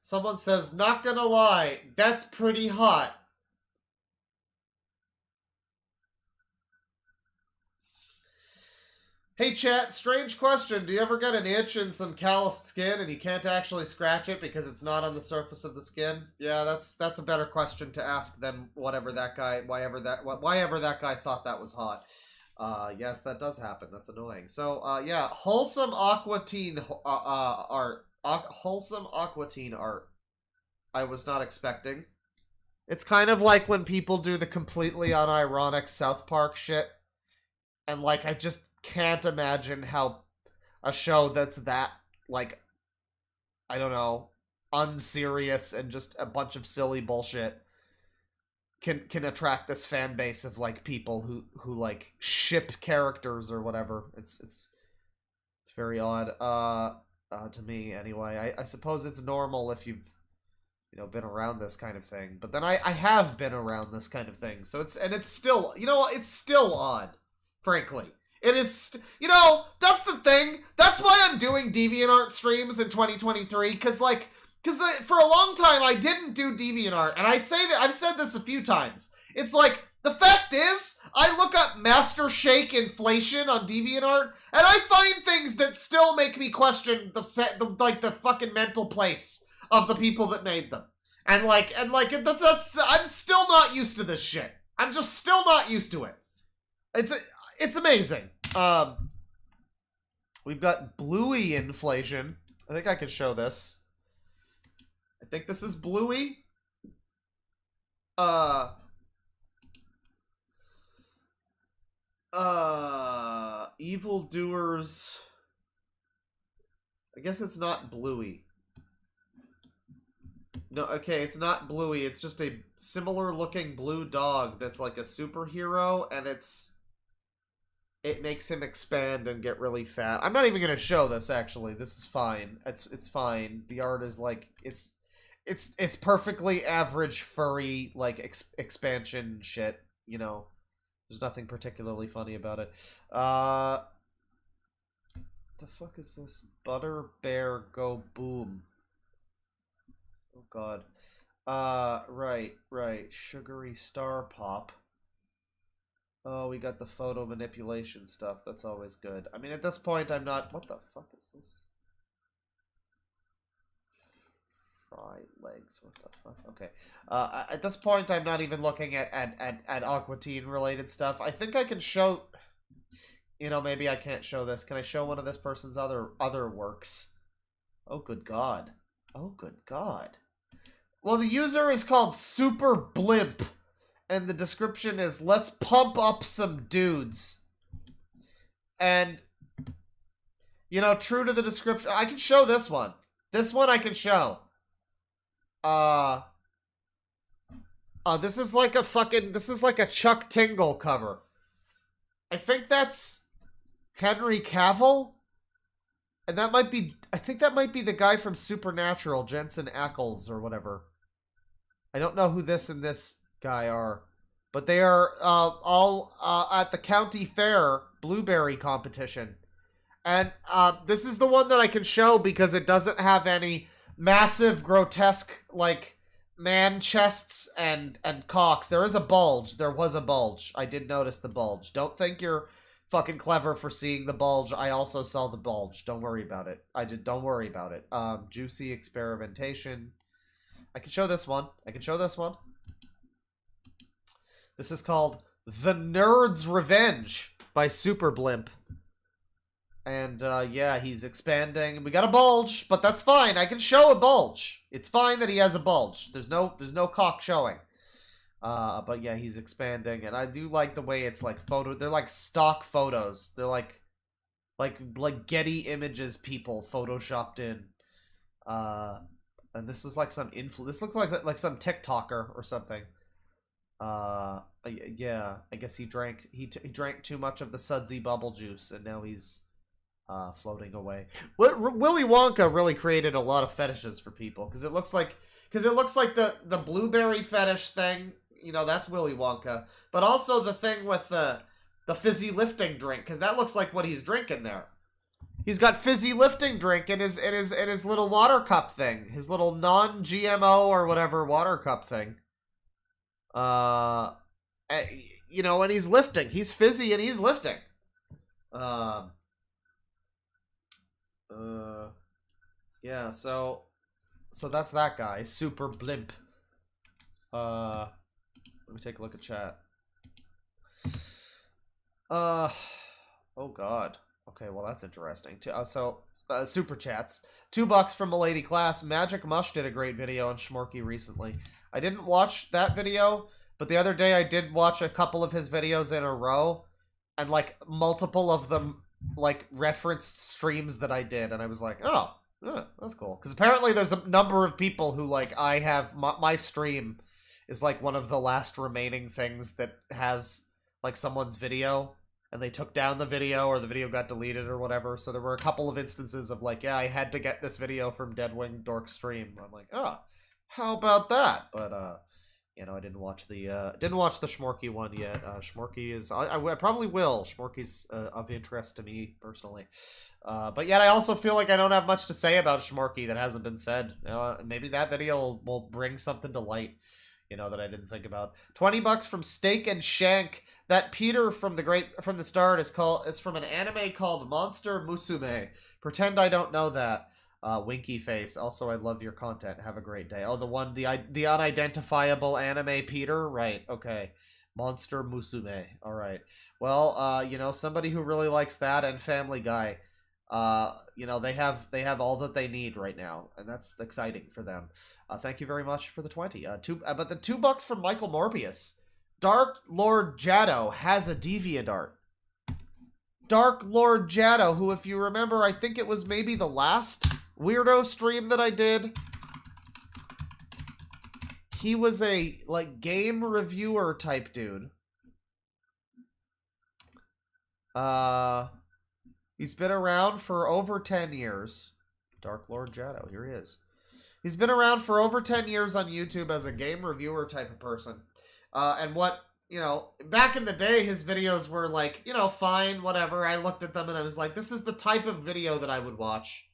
Someone says, not gonna lie, that's pretty hot. Hey chat, strange question. Do you ever get an itch in some calloused skin and you can't actually scratch it because it's not on the surface of the skin? Yeah, that's a better question to ask than whatever that guy, why ever that guy thought that was hot. Yes, that does happen. That's annoying. So, yeah, wholesome Aqua Teen art. Wholesome Aqua Teen art. I was not expecting. It's kind of like when people do the completely unironic South Park shit. And, like, I just can't imagine how a show that's that, like, I don't know, unserious and just a bunch of silly bullshit can attract this fan base of, like, people who like ship characters or whatever. It's very odd to me anyway. I suppose it's normal if you've, you know, been around this kind of thing, but then I have been around this kind of thing, so it's still, you know, it's still odd, frankly. It is, you know, that's the thing. That's why I'm doing DeviantArt streams in 2023, because for a long time I didn't do DeviantArt, and I say that, I've said this a few times. It's like, the fact is, I look up Master Shake inflation on DeviantArt, and I find things that still make me question the fucking mental place of the people that made them. And I'm still not used to this shit. I'm just still not used to it. It's amazing. We've got Bluey inflation. I think I can show this. I think this is Bluey. Evildoers. I guess it's not Bluey. No, okay, it's not Bluey. It's just a similar looking blue dog that's like a superhero, and it makes him expand and get really fat. I'm not even gonna show this, actually. This is fine. It's fine. The art is like it's perfectly average furry like expansion shit. You know, there's nothing particularly funny about it. The fuck is this? Butter Bear Go Boom. Oh god. Right. Sugary Star Pop. Oh, we got the photo manipulation stuff. That's always good. I mean, at this point, I'm not... What the fuck is this? Fry legs. What the fuck? Okay. At this point, I'm not even looking at Aqua Teen related stuff. I think I can show... You know, maybe I can't show this. Can I show one of this person's other works? Oh, good god. Oh, good god. Well, the user is called Super Blimp. And the description is, let's pump up some dudes. And, you know, true to the description, I can show this one. This one I can show. This is like a Chuck Tingle cover. I think that's Henry Cavill? And that might be, I think that might be the guy from Supernatural, Jensen Ackles or whatever. I don't know who this and this guy are, but they are all at the county fair blueberry competition. And this is the one that I can show because it doesn't have any massive, grotesque, like, man chests and cocks. There is a bulge. There was a bulge. I did notice the bulge. Don't think you're fucking clever for seeing the bulge. I also saw the bulge. Don't worry about it. Don't worry about it. Juicy experimentation. I can show this one. This is called The Nerd's Revenge by Super Blimp. And, yeah, he's expanding. We got a bulge, but that's fine. I can show a bulge. It's fine that he has a bulge. There's no cock showing. But yeah, he's expanding, and I do like the way it's like they're like stock photos. They're like Getty Images people photoshopped in. And this is like this looks like some TikToker or something. Yeah, I guess he drank too much of the sudsy bubble juice, and now he's floating away. Willy Wonka really created a lot of fetishes for people because it looks like the blueberry fetish thing. You know, that's Willy Wonka, but also the thing with the fizzy lifting drink, because that looks like what he's drinking there. He's got fizzy lifting drink in his little water cup thing, his little non-GMO or whatever water cup thing. You know, and he's lifting. He's fizzy and he's lifting. Yeah. So that's that guy, Super Blimp. Let me take a look at chat. Oh god. Okay, well that's interesting. Super chats. $2 from Milady Class. Magic Mush did a great video on Schmorky recently. I didn't watch that video, but the other day I did watch a couple of his videos in a row, and like multiple of them like referenced streams that I did, and I was like, oh, that's cool. Because apparently there's a number of people who like, I have my stream is like one of the last remaining things that has like someone's video, and they took down the video or the video got deleted or whatever. So there were a couple of instances of like, yeah, I had to get this video from Deadwing Dork stream. I'm like, oh, how about that? But you know, I didn't watch the Schmorky one yet. Schmorky is I probably will. Schmorky's of interest to me personally. But yet I also feel like I don't have much to say about Schmorky that hasn't been said. Maybe that video will bring something to light, you know, that I didn't think about. $20 from Steak and Shank. That Peter from the start is from an anime called Monster Musume. Pretend I don't know that. Winky face. Also, I love your content. Have a great day. Oh, the unidentifiable anime Peter? Right, okay. Monster Musume. Alright. Well, you know, somebody who really likes that and Family Guy, you know, they have all that they need right now, and that's exciting for them. Thank you very much for the 20. But the $2 from Michael Morbius. Dark Lord Jado has a Deviant art. Dark Lord Jado, who, if you remember, I think it was maybe the last weirdo stream that I did. he was a, like, game reviewer type dude. He's been around for over 10 years. Dark Lord Jado, here he is. He's been around for over 10 years on YouTube as a game reviewer type of person. And what, you know, back in the day, his videos were like, you know, fine, whatever. I looked at them and I was like, this is the type of video that I would watch.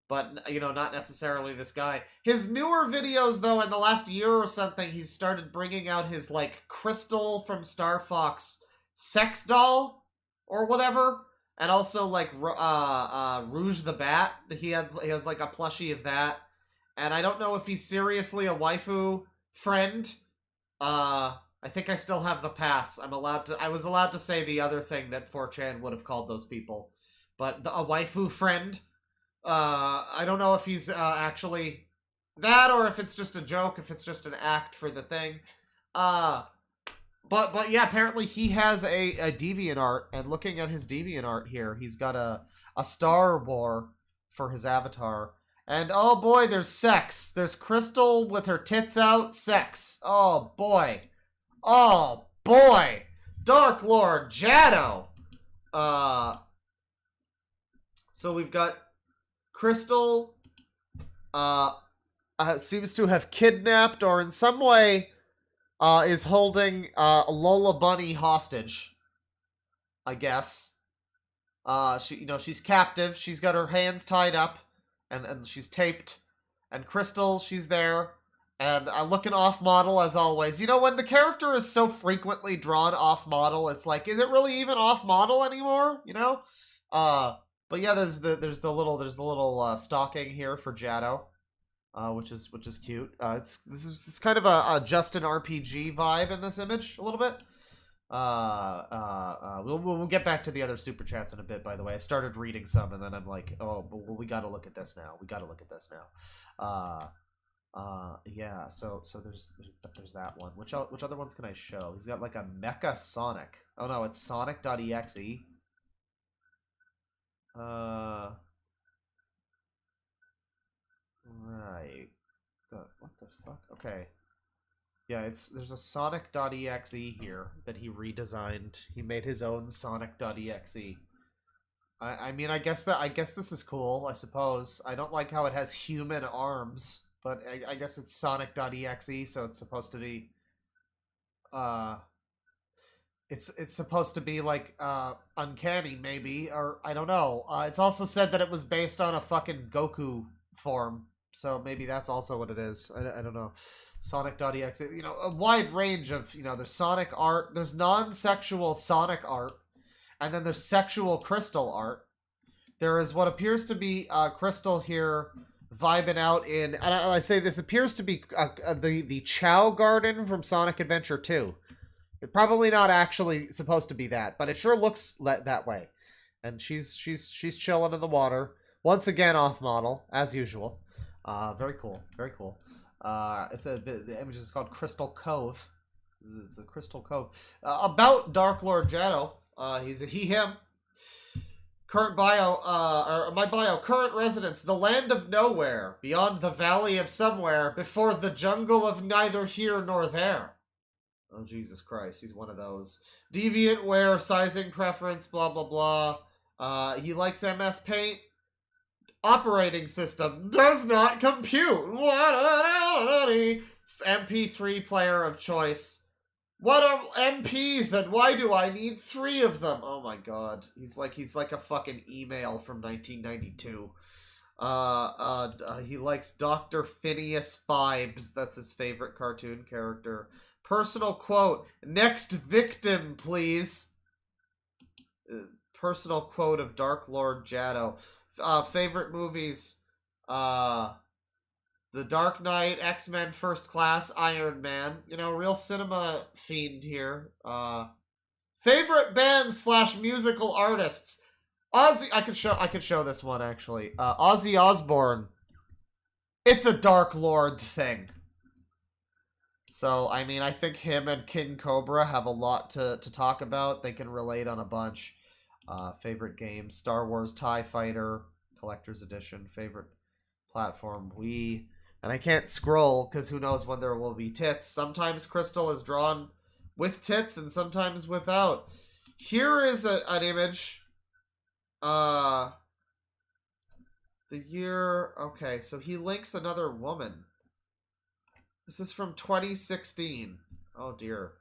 But, you know, not necessarily this guy. His newer videos, though, in the last year or something, he's started bringing out his, like, Crystal from Star Fox sex doll or whatever. And also, like, Rouge the Bat. He has, like, a plushie of that. And I don't know if he's seriously a waifu friend. I think I still have the pass. I was allowed to say the other thing that 4chan would have called those people. But a waifu friend. I don't know if he's actually that or if it's just a joke, if it's just an act for the thing. But yeah, apparently he has a Deviant art, and looking at his Deviant art here, he's got a Star War for his avatar. And oh boy, there's sex. There's Crystal with her tits out, sex. Oh boy. Oh boy. Dark Lord Jado. So we've got Crystal seems to have kidnapped or in some way is holding Lola Bunny hostage, I guess. She's captive. She's got her hands tied up and she's taped. And Crystal, she's there. And looking off-model as always. You know, when the character is so frequently drawn off-model, it's like, is it really even off-model anymore? You know? But yeah, there's the little stocking here for Jado, which is cute. This is kind of a Justin RPG vibe in this image a little bit. We'll get back to the other super chats in a bit. By the way, I started reading some and then I'm like, oh, well, we got to look at this now. Yeah. So there's that one. Which other ones can I show? He's got like a Mecha Sonic. Oh no, it's Sonic.exe. Right. What the fuck? Okay. Yeah, there's a Sonic.exe here that he redesigned. He made his own Sonic.exe. I mean, I guess this is cool, I suppose. I don't like how it has human arms, but I guess it's Sonic.exe, so it's supposed to be it's supposed to be like uncanny maybe, or I don't know. It's also said that it was based on a fucking Goku form, so maybe that's also what it is. I don't know. Sonic.exe, you know, a wide range of, you know, there's Sonic art, there's non-sexual Sonic art, and then there's sexual Crystal art. There is what appears to be Crystal here vibing out in, and I say this appears to be the Chow Garden from Sonic Adventure 2. It's probably not actually supposed to be that, but it sure looks that way. And she's chilling in the water. Once again, off model, as usual. Very cool. Very cool. The image is called Crystal Cove. It's a Crystal Cove. About Dark Lord Jado. He's a he/him. Current bio, or my bio, current residence, the land of nowhere, beyond the valley of somewhere, before the jungle of neither here nor there. Oh, Jesus Christ, he's one of those. Deviant wear, sizing preference, blah, blah, blah. He likes MS Paint. Operating system does not compute. MP3 player of choice. What are MPs and why do I need 3 of them? Oh my god. He's like a fucking email from 1992. He likes Dr. Phineas Fibes. That's his favorite cartoon character. Personal quote. Next victim, please. Personal quote of Dark Lord Jado. Favorite movies. The Dark Knight, X-Men First Class, Iron Man. You know, real cinema fiend here. Favorite bands / musical artists. Ozzy, I could show this one actually. Ozzy Osbourne. It's a Dark Lord thing. So, I mean, I think him and King Cobra have a lot to talk about. They can relate on a bunch. Favorite games, Star Wars TIE Fighter, Collector's Edition. Favorite platform, Wii. And I can't scroll, because who knows when there will be tits. Sometimes Crystal is drawn with tits, and sometimes without. Here is an image. The year... Okay, so he links another woman. This is from 2016. Oh, dear.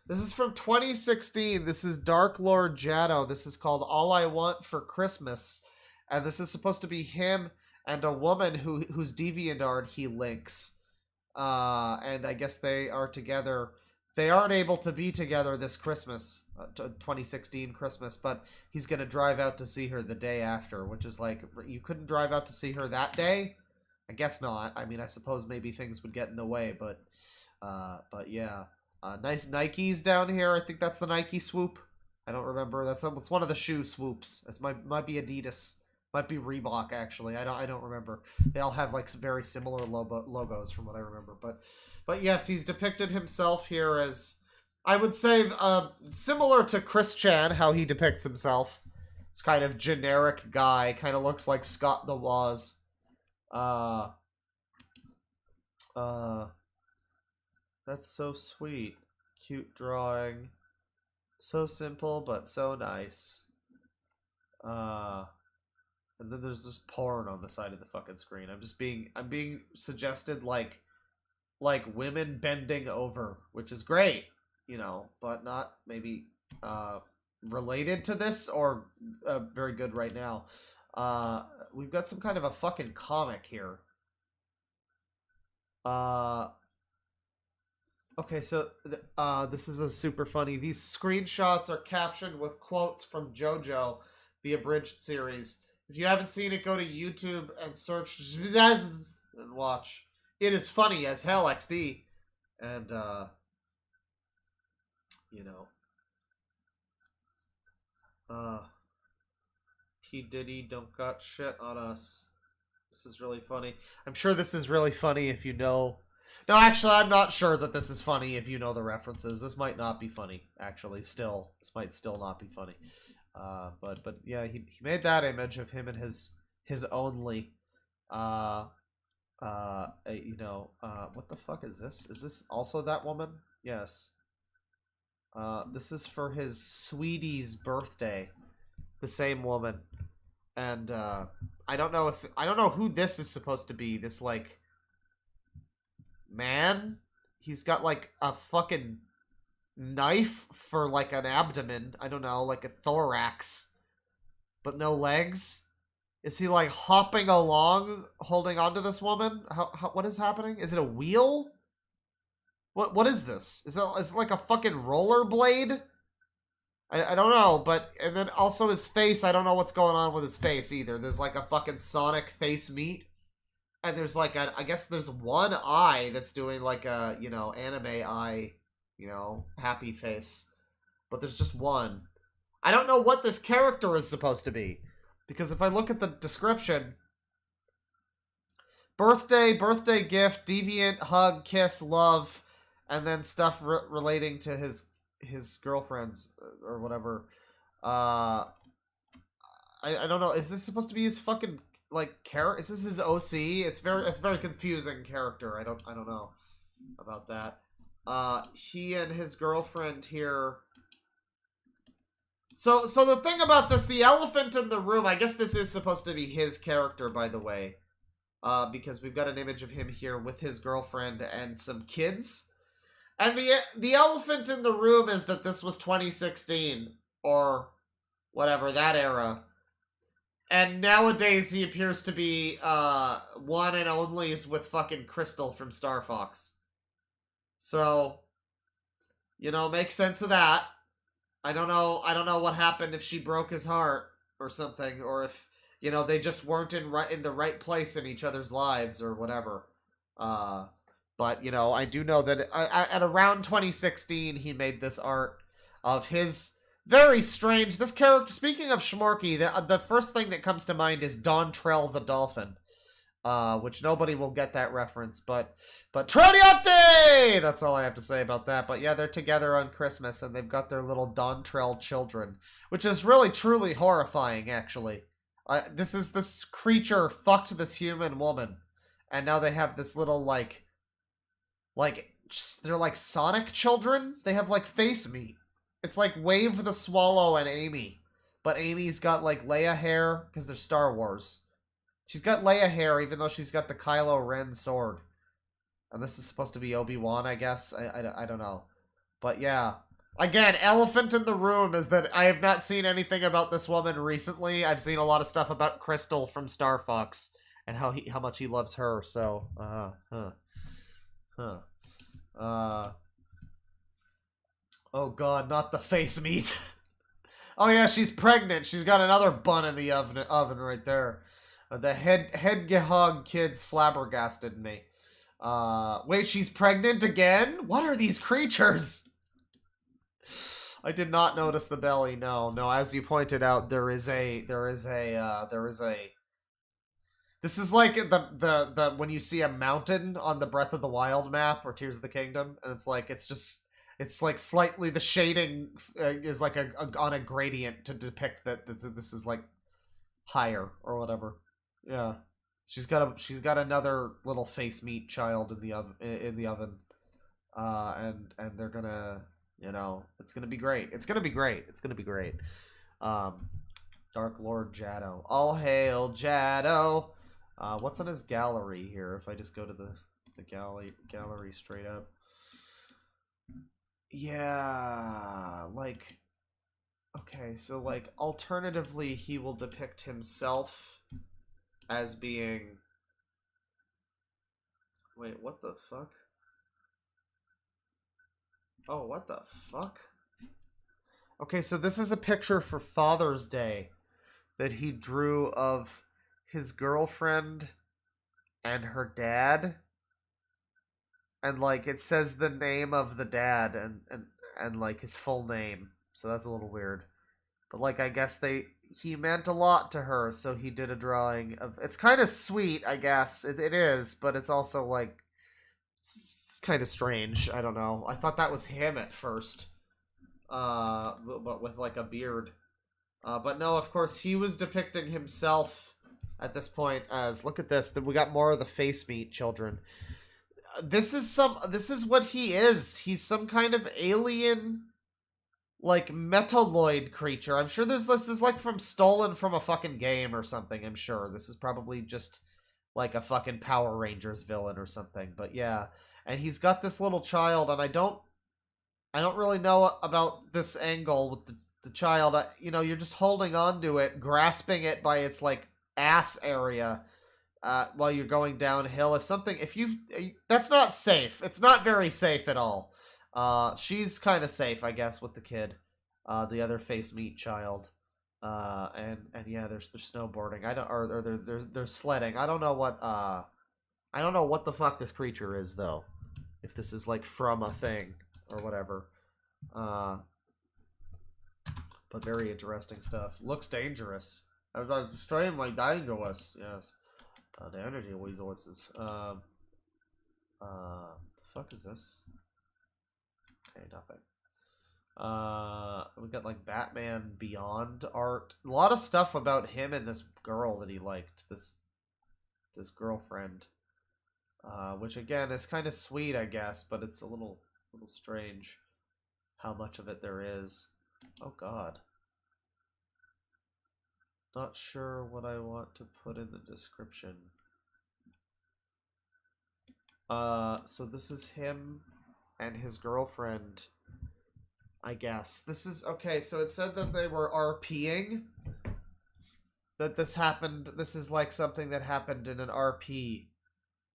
This is from 2016. This is Dark Lord Jado. This is called All I Want for Christmas. And this is supposed to be him and a woman whose DeviantArt he links. And I guess they are together. They aren't able to be together this Christmas, 2016 Christmas, but he's going to drive out to see her the day after, which is like, you couldn't drive out to see her that day? I guess not. I mean, I suppose maybe things would get in the way, but yeah. Nice Nikes down here. I think that's the Nike swoop. I don't remember. It's one of the shoe swoops. It might be Adidas. Might be Reebok, actually. I don't remember. They all have like very similar logos from what I remember. But yes, he's depicted himself here as, I would say, similar to Chris Chan, how he depicts himself. This kind of generic guy. Kind of looks like Scott the Woz. That's so sweet. Cute drawing. So simple, but so nice. And then there's this porn on the side of the fucking screen. I'm being suggested like women bending over, which is great, you know, but not maybe related to this or very good right now. We've got some kind of a fucking comic here. Okay, so this is a super funny. These screenshots are captioned with quotes from JoJo, the abridged series. If you haven't seen it, go to YouTube and search and watch. It is funny as hell, XD. And, you know. P. Diddy don't got shit on us. This is really funny. I'm sure this is really funny if you know... No, actually, I'm not sure that this is funny if you know the references. This might not be funny, actually, still. This might still not be funny. But yeah, he made that image of him and his only. You know, what the fuck is this? Is this also that woman? Yes. This is for his sweetie's birthday. The same woman. And, I don't know who this is supposed to be. This, like... man, he's got like a fucking knife for like an abdomen. I don't know, like a thorax, but no legs. Is he like hopping along, holding onto this woman? What is happening? Is it a wheel? What is this? Is it like a fucking rollerblade? I don't know, but and then also his face. I don't know what's going on with his face either. There's like a fucking Sonic face meat. And there's like I guess there's one eye that's doing like a, you know, anime eye, you know, happy face. But there's just one. I don't know what this character is supposed to be. Because if I look at the description, birthday gift, deviant, hug, kiss, love, and then stuff relating to his girlfriends or whatever. I don't know. Is this supposed to be his fucking... like is this his OC? It's very confusing character. I don't know about that. He and his girlfriend here. So the thing about this, the elephant in the room, I guess this is supposed to be his character, by the way. Because we've got an image of him here with his girlfriend and some kids. And the elephant in the room is that this was 2016 or whatever, that era. And nowadays he appears to be one and onlys with fucking Crystal from Star Fox. So, you know, make sense of that. I don't know what happened if she broke his heart or something, or if, you know, they just weren't in the right place in each other's lives or whatever. But, you know, I do know that at around 2016 he made this art of his... very strange. This character, speaking of Schmorky, the first thing that comes to mind is Dontrell the Dolphin. Which nobody will get that reference, but Trelliate! That's all I have to say about that. But yeah, they're together on Christmas, and they've got their little Dontrell children. Which is really, truly horrifying, actually. This creature fucked this human woman, and now they have this little like they're like Sonic children. They have like face meat. It's like Wave the Swallow and Amy, but Amy's got like Leia hair because they're Star Wars. She's got Leia hair even though she's got the Kylo Ren sword, and this is supposed to be Obi-Wan, I guess. I don't know, but yeah. Again, elephant in the room is that I have not seen anything about this woman recently. I've seen a lot of stuff about Crystal from Star Fox and how much he loves her. So, oh god, not the face meat. Oh yeah, she's pregnant. She's got another bun in the oven right there. The Hedgie-hime kids flabbergasted me. Wait, she's pregnant again? What are these creatures? I did not notice the belly. No, as you pointed out, there is a this is like the when you see a mountain on the Breath of the Wild map or Tears of the Kingdom, and it's like slightly the shading is like on a gradient to depict that this is like higher or whatever. Yeah, she's got another little face meat child in the oven, and they're gonna. You know, it's gonna be great. It's gonna be great. It's gonna be great. Dark Lord Jado. All hail Jado. What's on his gallery here? If I just go to the gallery straight up. Yeah, like, okay, so like alternatively he will depict himself as being. Wait, what the fuck? Oh, what the fuck? Okay, so this is a picture for Father's Day that he drew of his girlfriend and her dad. And, like, it says the name of the dad and like, his full name. So that's a little weird. But, like, I guess he meant a lot to her, so he did a drawing of... It's kind of sweet, I guess. It is, but it's also, like... kind of strange. I don't know. I thought that was him at first, but with like a beard. But no, of course he was depicting himself at this point as, look at this. That we got more of the face meat children. This is what he is. He's some kind of alien, like metalloid creature. I'm sure this is like stolen from a fucking game or something. I'm sure this is probably just like a fucking Power Rangers villain or something. But yeah. And he's got this little child, and I don't really know about this angle with the child. You know, you're just holding on to it, grasping it by its, like, ass area while you're going downhill. That's not safe. It's not very safe at all. She's kind of safe, I guess, with the kid, the other face meat child. And yeah, they're snowboarding. They're sledding. I don't know what the fuck this creature is, though. If this is, like, from a thing or whatever. But very interesting stuff. Looks dangerous. I'm extremely dangerous. Yes. The energy resources. The fuck is this? Okay, nothing. We got, like, Batman Beyond art. A lot of stuff about him and this girl that he liked. This girlfriend. Which again is kind of sweet, I guess, but it's a little strange how much of it there is. Oh god. Not sure what I want to put in the description. So this is him and his girlfriend, I guess. This is okay, so it said that they were RPing. That this happened, this is like something that happened in an RP.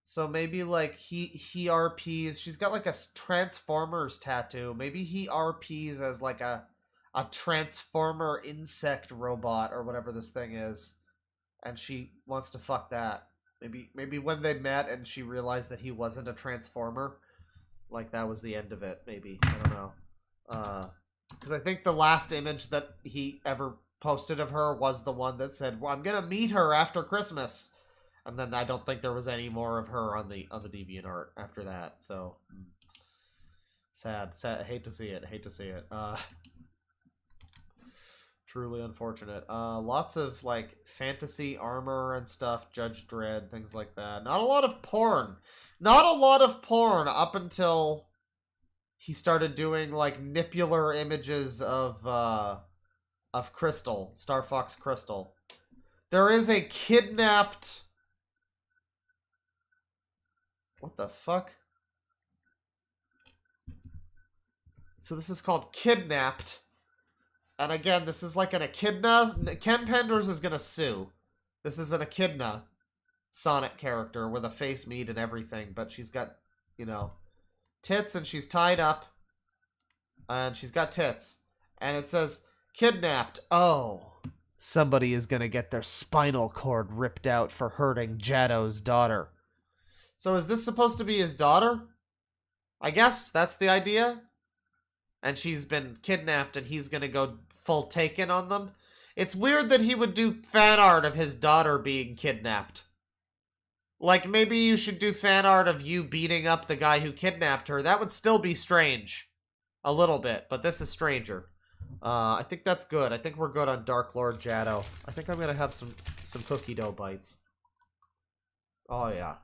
So maybe, like, he RPs... She's got, like, a Transformers tattoo. Maybe he RPs as, like, a Transformer insect robot or whatever this thing is. And she wants to fuck that. Maybe when they met and she realized that he wasn't a Transformer, like, that was the end of it, maybe. I don't know. Because I think the last image that he ever posted of her was the one that said, well, I'm gonna meet her after Christmas. And then I don't think there was any more of her on the Deviant art after that. So sad. Hate to see it. Truly unfortunate. Lots of, like, fantasy armor and stuff, Judge Dredd, things like that. Not a lot of porn. Not a lot of porn up until he started doing, like, nipular images of Crystal, Star Fox Crystal. There is a kidnapped... What the fuck? So this is called Kidnapped. And again, this is like an echidna. Ken Penders is gonna sue. This is an echidna Sonic character with a face meat and everything, but she's got, you know, tits and she's tied up. And she's got tits. And it says, kidnapped. Oh, somebody is gonna get their spinal cord ripped out for hurting Jaddo's daughter. So is this supposed to be his daughter? I guess that's the idea. And she's been kidnapped and he's gonna go full taken on them. It's weird that he would do fan art of his daughter being kidnapped. Like, maybe you should do fan art of you beating up the guy who kidnapped her. That would still be strange. A little bit, but this is stranger. I think that's good. I think we're good on Dark Lord Jaddo. I think I'm gonna have some cookie dough bites. Oh, yeah.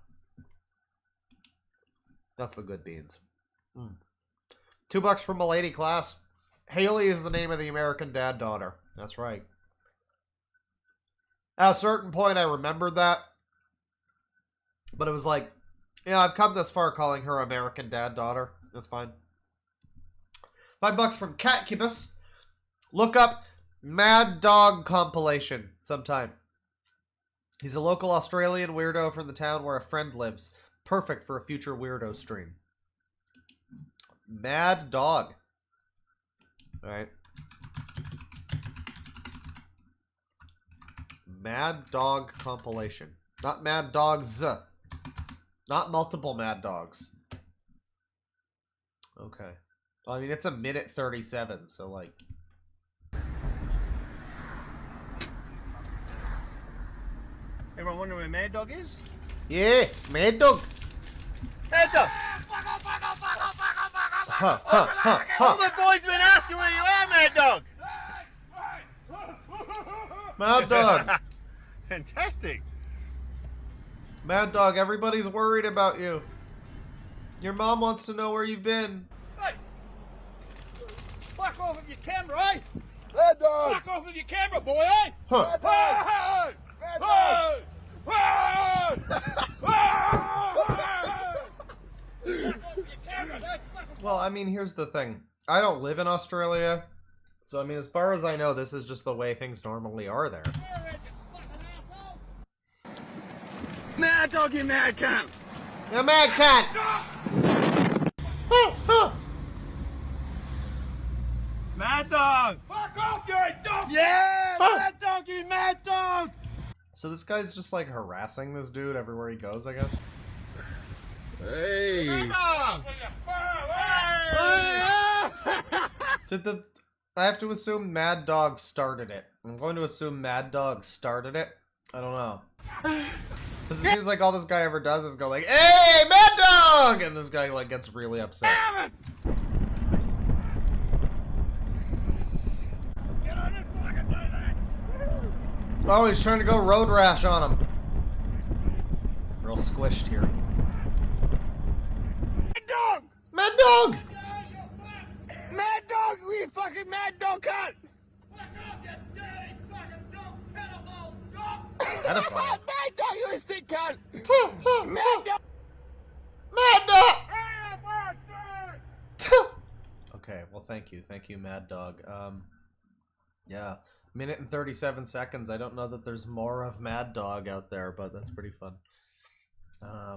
That's the good beans. $2 from a lady class. Haley is the name of the American Dad daughter. That's right. At a certain point, I remembered that. But it was like, yeah, I've come this far calling her American Dad daughter. That's fine. $5 from Cat Kibus. Look up Mad Dog compilation sometime. He's a local Australian weirdo from the town where a friend lives. Perfect for a future weirdo stream. Mad Dog. Alright. Mad Dog compilation. Not Mad Dogs. Not multiple Mad Dogs. Okay. Well, I mean, it's a minute 37, so like... Everyone wondering where Mad Dog is? Yeah, Mad Dog. Mad Dog! Huh, huh, huh, All huh. the boys have been asking where you are, Mad Dog! Mad Dog. Fantastic! Mad Dog, everybody's worried about you. Your mom wants to know where you've been. Hey! Fuck off of your camera, eh? Mad Dog! Fuck off of your camera, boy, eh? Huh. Mad Dog! Mad Dog! Well, I mean, here's the thing. I don't live in Australia. So, I mean, as far as I know, this is just the way things normally are there. Mad Dog, you mad cunt! You mad cat! Mad Dog! Fuck off, you're a dog! Yeah! Mad Dog, you mad dog! So this guy's just, like, harassing this dude everywhere he goes, I guess? Hey! Mad Dog! Did the... I have to assume Mad Dog started it. I'm going to assume Mad Dog started it. I don't know. Because it seems like all this guy ever does is go like, hey, Mad Dog! And this guy, like, gets really upset. Oh, he's trying to go road rash on him. Real squished here. Mad Dog! Mad Dog! Mad Dog, you fucking Mad Dog cunt! Pedophile. Mad Dog, you a sick cunt! Mad Dog! Mad Dog! Okay, well, thank you. Thank you, Mad Dog. Yeah. Minute and 37 seconds. I don't know that there's more of Mad Dog out there, but that's pretty fun.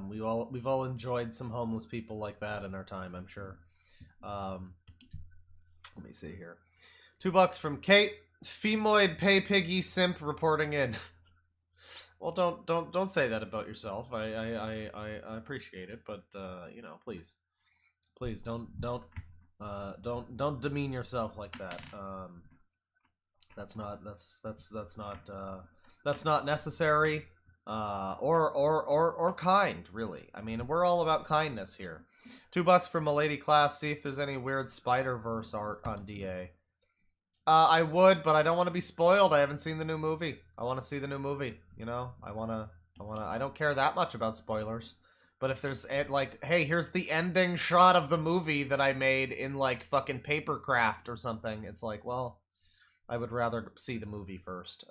We've all enjoyed some homeless people like that in our time, I'm sure. Let me see here. $2 from Kate. Femoid pay piggy simp reporting in. Well, don't say that about yourself. I appreciate it, but you know, please don't demean yourself like that. That's not necessary or kind, really. I mean, we're all about kindness here. $2 from a lady class. See if there's any weird Spider-Verse art on DA. I would, but I don't want to be spoiled. I haven't seen the new movie. I want to see the new movie. You know, I don't care that much about spoilers. But if there's, like, hey, here's the ending shot of the movie that I made in, like, fucking papercraft or something, it's like, well, I would rather see the movie first.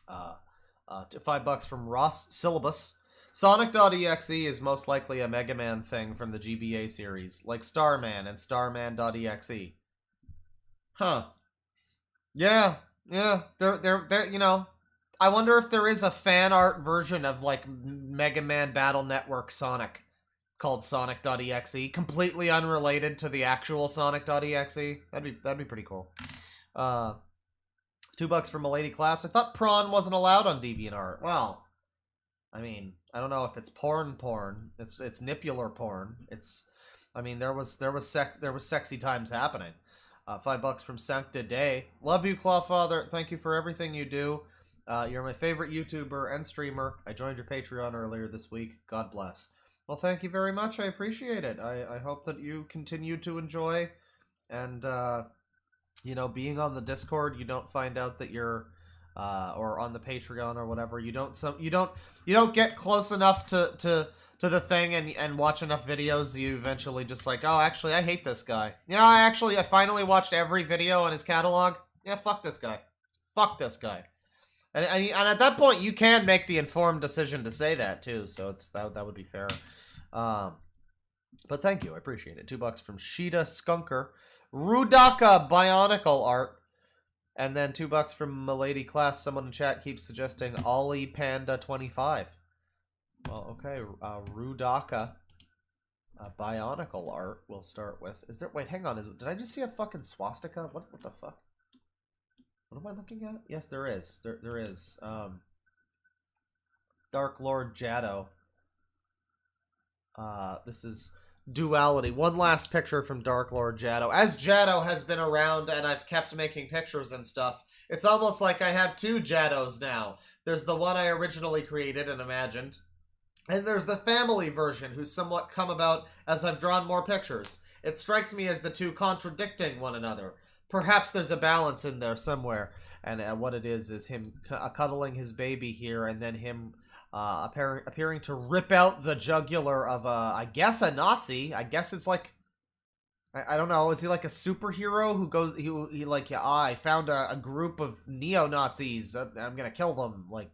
$5 from Ross Syllabus. Sonic.exe is most likely a Mega Man thing from the GBA series, like Starman and Starman.exe. Huh. Yeah. They're, you know, I wonder if there is a fan art version of, like, Mega Man Battle Network Sonic called Sonic.exe, completely unrelated to the actual Sonic.exe. That'd be pretty cool. $2 for Milady Class. I thought prawn wasn't allowed on DeviantArt. Well, I mean, I don't know if it's porn. It's nipular porn. I mean, there was sexy times happening. $5 from Sancta Day. Love you, Clawfather. Thank you for everything you do. You're my favorite YouTuber and streamer. I joined your Patreon earlier this week. God bless. Well, thank you very much. I appreciate it. I hope that you continue to enjoy. And, you know, being on the Discord, you don't find out that you're, or on the Patreon or whatever, you don't get close enough to the thing and watch enough videos, you eventually just like, oh, actually, I hate this guy. Yeah, I finally watched every video on his catalog. Yeah, fuck this guy. Fuck this guy. And at that point, you can make the informed decision to say that, too, so that would be fair. But thank you, I appreciate it. $2 from Sheeta Skunker. Rudaka Bionicle art. And then $2 from Milady Class. Someone in chat keeps suggesting Ollie Panda 25. Well, okay, Rudaka Bionicle art we'll start with. Is there, wait, hang on, did I just see a fucking swastika? What the fuck? What am I looking at? Yes, there is. There is. Dark Lord Jado. This is Duality. One last picture from Dark Lord Jado. As Jado has been around and I've kept making pictures and stuff, it's almost like I have two Jados now. There's the one I originally created and imagined, and there's the family version who's somewhat come about as I've drawn more pictures. It strikes me as the two contradicting one another. Perhaps there's a balance in there somewhere, and what it is him cuddling his baby here, and then him appearing to rip out the jugular of I guess a Nazi. I guess it's like, I don't know, is he like a superhero who goes, he like, yeah, I found a group of neo-Nazis, I'm gonna kill them, like,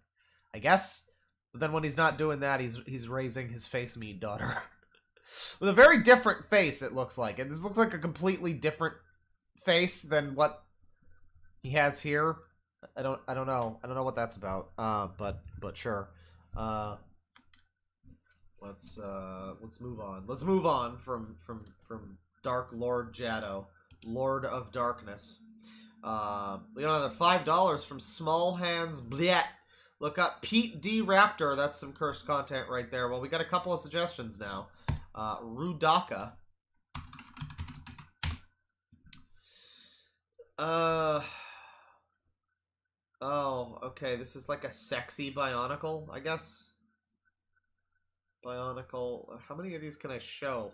I guess. But then when he's not doing that, he's raising his face meat daughter. With a very different face, it looks like. And this looks like a completely different face than what he has here. I don't know what that's about. But sure. Let's move on. Let's move on from Dark Lord Jado, Lord of Darkness. We got another $5 from Small Hands Bleh. Look up Pete D Raptor. That's some cursed content right there. Well, we got a couple of suggestions now. Rudaka. Oh, okay. This is like a sexy Bionicle, I guess. Bionicle. How many of these can I show?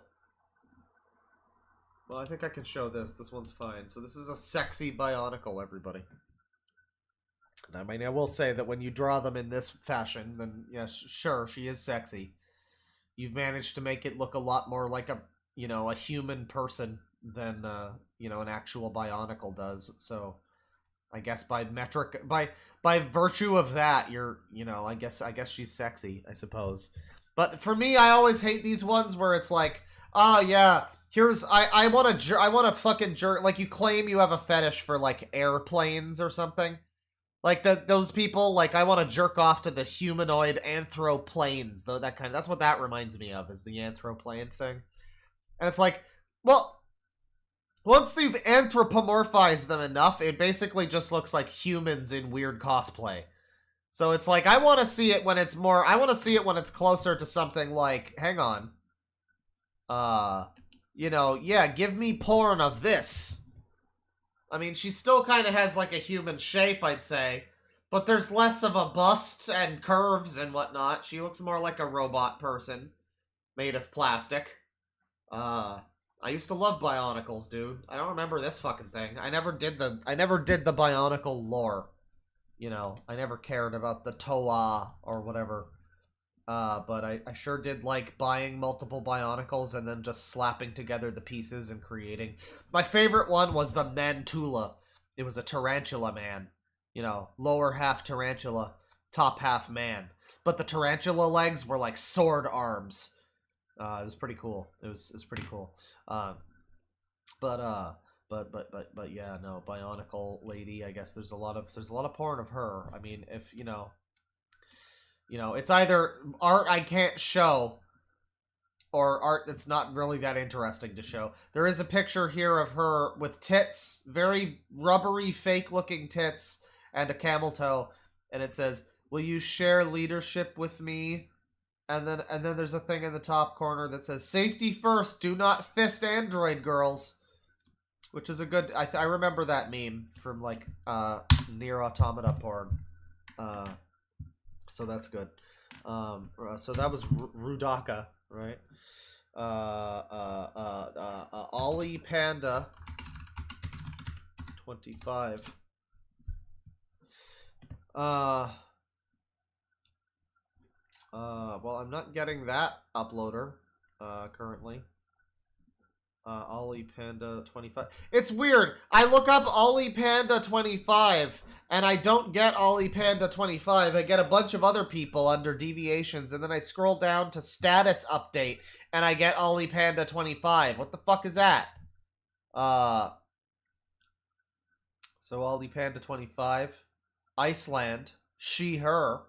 Well, I think I can show this. This one's fine. So this is a sexy Bionicle, everybody. And I mean, I will say that when you draw them in this fashion, then yes, sure, she is sexy. You've managed to make it look a lot more like a, you know, a human person than, you know, an actual Bionicle does. So I guess by virtue of that, you're, you know, I guess she's sexy, I suppose. But for me, I always hate these ones where it's like, oh yeah, here's, I want to fucking jerk, like you claim you have a fetish for like airplanes or something. Like those people, like, I want to jerk off to the humanoid anthroplanes, though, that kind of, that's what that reminds me of, is the anthroplane thing. And it's like, well, once you've anthropomorphized them enough, it basically just looks like humans in weird cosplay. So it's like, I want to see it when it's more, I want to see it when it's closer to something like, hang on. You know, yeah, give me porn of this. I mean, she still kind of has like a human shape, I'd say. But there's less of a bust and curves and whatnot. She looks more like a robot person made of plastic. I I used to love Bionicles, dude. I don't remember this fucking thing. I never did the Bionicle lore. You know, I never cared about the Toa or whatever. But I sure did like buying multiple Bionicles and then just slapping together the pieces and creating. My favorite one was the Mantula. It was a tarantula man. You know, lower half tarantula, top half man. But the tarantula legs were like sword arms. It was pretty cool. It was pretty cool. But yeah, no, Bionicle lady. I guess there's a lot of porn of her. I mean, if you know, it's either art I can't show, or art that's not really that interesting to show. There is a picture here of her with tits, very rubbery, fake-looking tits, and a camel toe, and it says, "Will you share leadership with me?" And then there's a thing in the top corner that says, "Safety first, do not fist android girls." Which is a good... I remember that meme from, like, Nier Automata porn. So that's good. So that was Rudaka, right? Ollie Panda 25. Well, I'm not getting that uploader, currently. Ollie Panda 25. It's weird. I look up Ollie Panda 25, and I don't get Ollie Panda 25. I get a bunch of other people under deviations, and then I scroll down to status update, and I get Ollie Panda 25. What the fuck is that? So Ollie Panda 25. Iceland. She, her.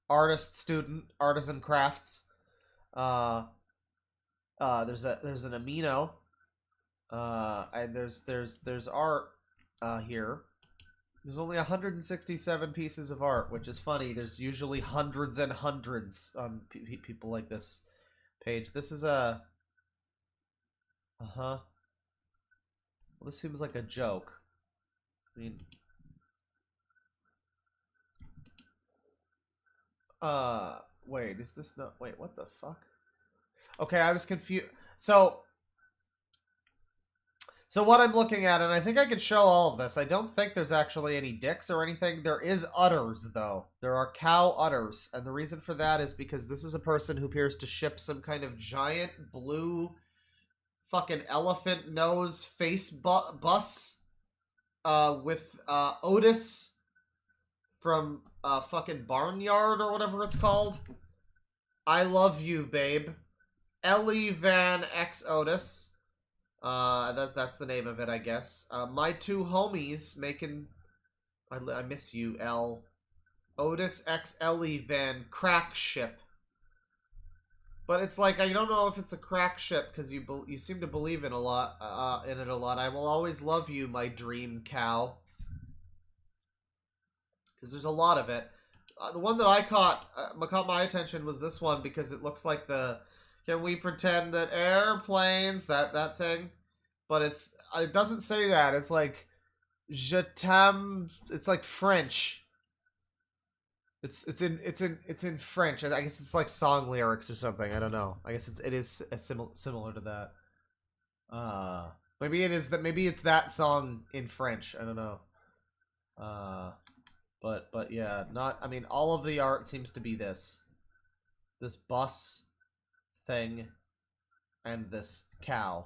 Artist, student, artisan crafts. There's an amino. And there's art here. There's only 167 pieces of art, which is funny. There's usually hundreds and hundreds on people like this page. This is a... Well, this seems like a joke. I mean... Wait, is this not... Wait, what the fuck? Okay, I was confused. So what I'm looking at, and I think I can show all of this. I don't think there's actually any dicks or anything. There is udders, though. There are cow udders. And the reason for that is because this is a person who appears to ship some kind of giant blue fucking elephant nose face bus with Otis from fucking Barnyard or whatever it's called. I love you, babe. Ellie Van X Otis. That's the name of it, I guess. My two homies making... I miss you, L. Otis X Ellie Van Crack Ship. But it's like, I don't know if it's a crack ship, because you seem to believe in it a lot. I will always love you, my dream cow. Because there's a lot of it. The one that I caught my attention was this one, because it looks like the... Can we pretend that airplanes, that thing? But it doesn't say that. It's like, je t'aime, it's like French. It's in French. I guess it's like song lyrics or something. I don't know. I guess it is similar to that. Maybe it is that. Maybe it's that song in French. I don't know. But yeah, not. I mean, all of the art seems to be this bus thing and this cow.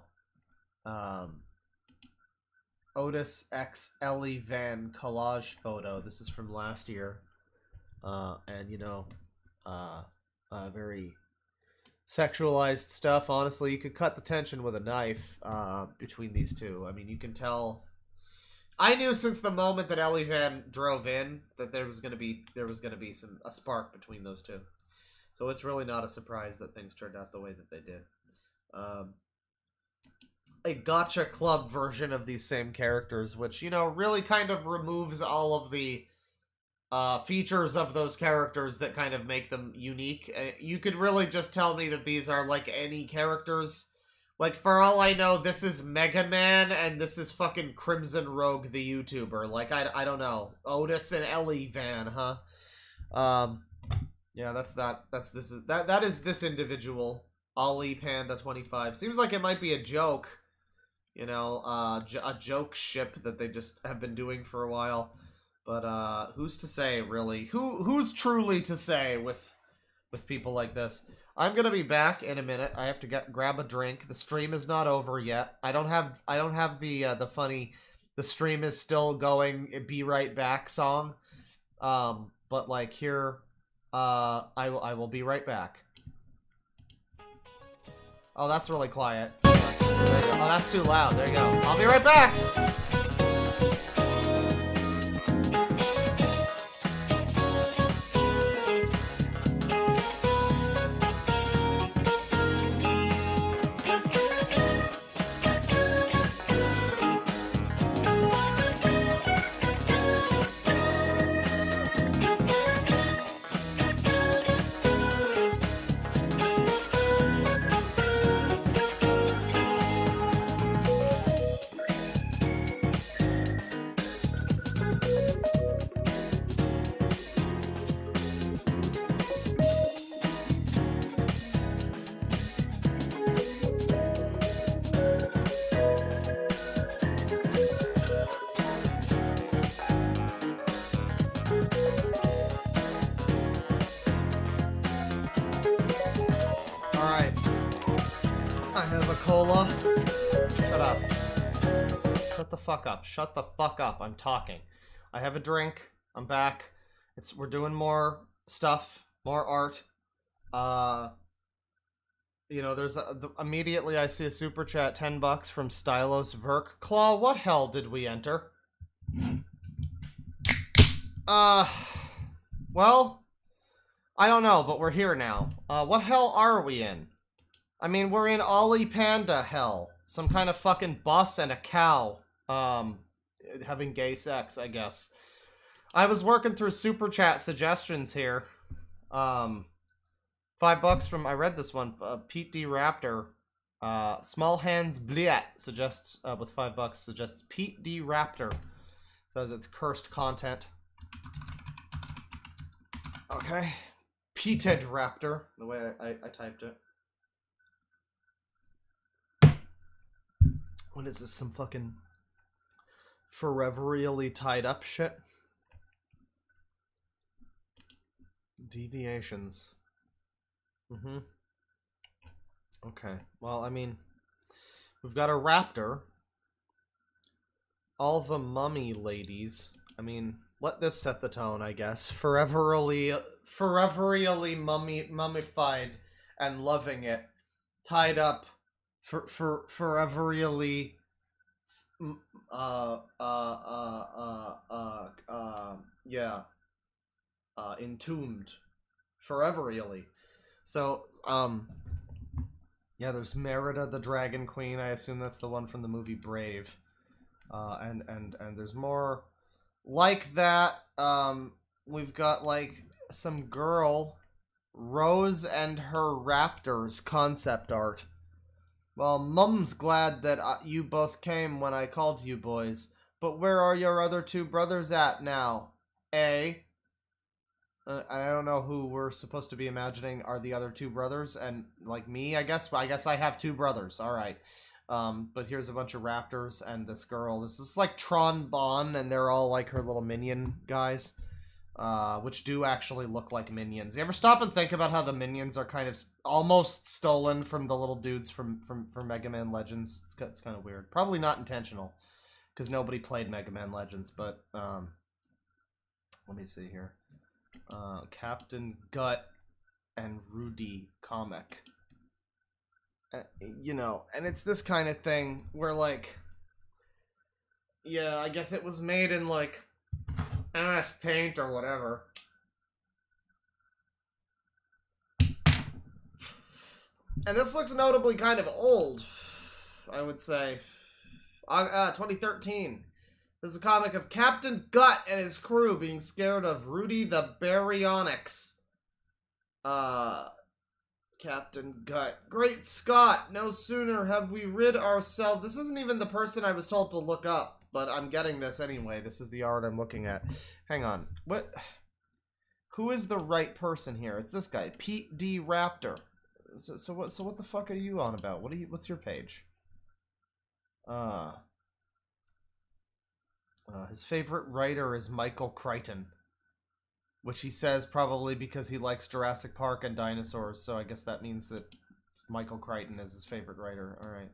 Otis X Ellie Van collage photo. This is from last year. And you know, very sexualized stuff. Honestly, you could cut the tension with a knife between these two. I mean, you can tell. I knew since the moment that Ellie Van drove in that there was gonna be a spark between those two. So it's really not a surprise that things turned out the way that they did. A gotcha club version of these same characters, which, you know, really kind of removes all of the features of those characters that kind of make them unique. You could really just tell me that these are like any characters. Like, for all I know, this is Mega Man and this is fucking Crimson Rogue the YouTuber. Like, I don't know. Otis and Ellie Van, huh? Yeah, that is this individual. Ollie Panda 25. Seems like it might be a joke. You know, a joke ship that they just have been doing for a while. But who's to say, really? Who's truly to say with people like this? I'm gonna be back in a minute. I have to grab a drink. The stream is not over yet. I don't have the funny "the stream is still going, be right back" song. But like here, I will be right back. Oh, that's really quiet. Oh, that's too loud. There you go. I'll be right back. Shut the fuck up. I'm talking. I have a drink. I'm back. We're doing more stuff, more art. You know, there's immediately I see a super chat, $10 from Stylos Verk. Claw, what hell did we enter? Well, I don't know, but we're here now. What hell are we in? I mean, we're in Ollie Panda hell. Some kind of fucking bus and a cow. Having gay sex, I guess. I was working through super chat suggestions here. $5 from, I read this one, Pete D. Raptor. Small Hands Bliat suggests, with $5, suggests Pete D. Raptor. Says it's cursed content. Okay. Peted Raptor, the way I typed it. What is this, some fucking foreverly tied up shit? Deviations. Okay. Well, I mean, we've got a raptor. All the mummy ladies. I mean, let this set the tone, I guess. Foreverly mummified and loving it. Tied up. Foreverly entombed foreverly. So yeah, there's Merida the Dragon Queen. I assume that's the one from the movie Brave. And there's more like that. We've got like some girl, Rose and her raptors concept art. Well, Mum's glad that you both came when I called you boys. But where are your other two brothers at now? I don't know who we're supposed to be imagining are the other two brothers. And, like, me, I guess I have two brothers. Alright. But here's a bunch of raptors and this girl. This is like Tron Bon, and they're all like her little minion guys. Which do actually look like minions. You ever stop and think about how the minions are kind of almost stolen from the little dudes from Mega Man Legends? It's kind of weird. Probably not intentional, because nobody played Mega Man Legends, but, let me see here. Captain Gut and Rudy comic. You know, and it's this kind of thing where, like, yeah, I guess it was made in, like, MS Paint or whatever. And this looks notably kind of old, I would say. 2013. This is a comic of Captain Gut and his crew being scared of Rudy the Baryonyx. Captain Gut. Great Scott! No sooner have we rid ourselves... This isn't even the person I was told to look up. But I'm getting this anyway. This is the art I'm looking at. Hang on. What? Who is the right person here? It's this guy. Pete D. Raptor. So what the fuck are you on about? What's your page? His favorite writer is Michael Crichton, which he says probably because he likes Jurassic Park and dinosaurs, so I guess that means that Michael Crichton is his favorite writer. Alright.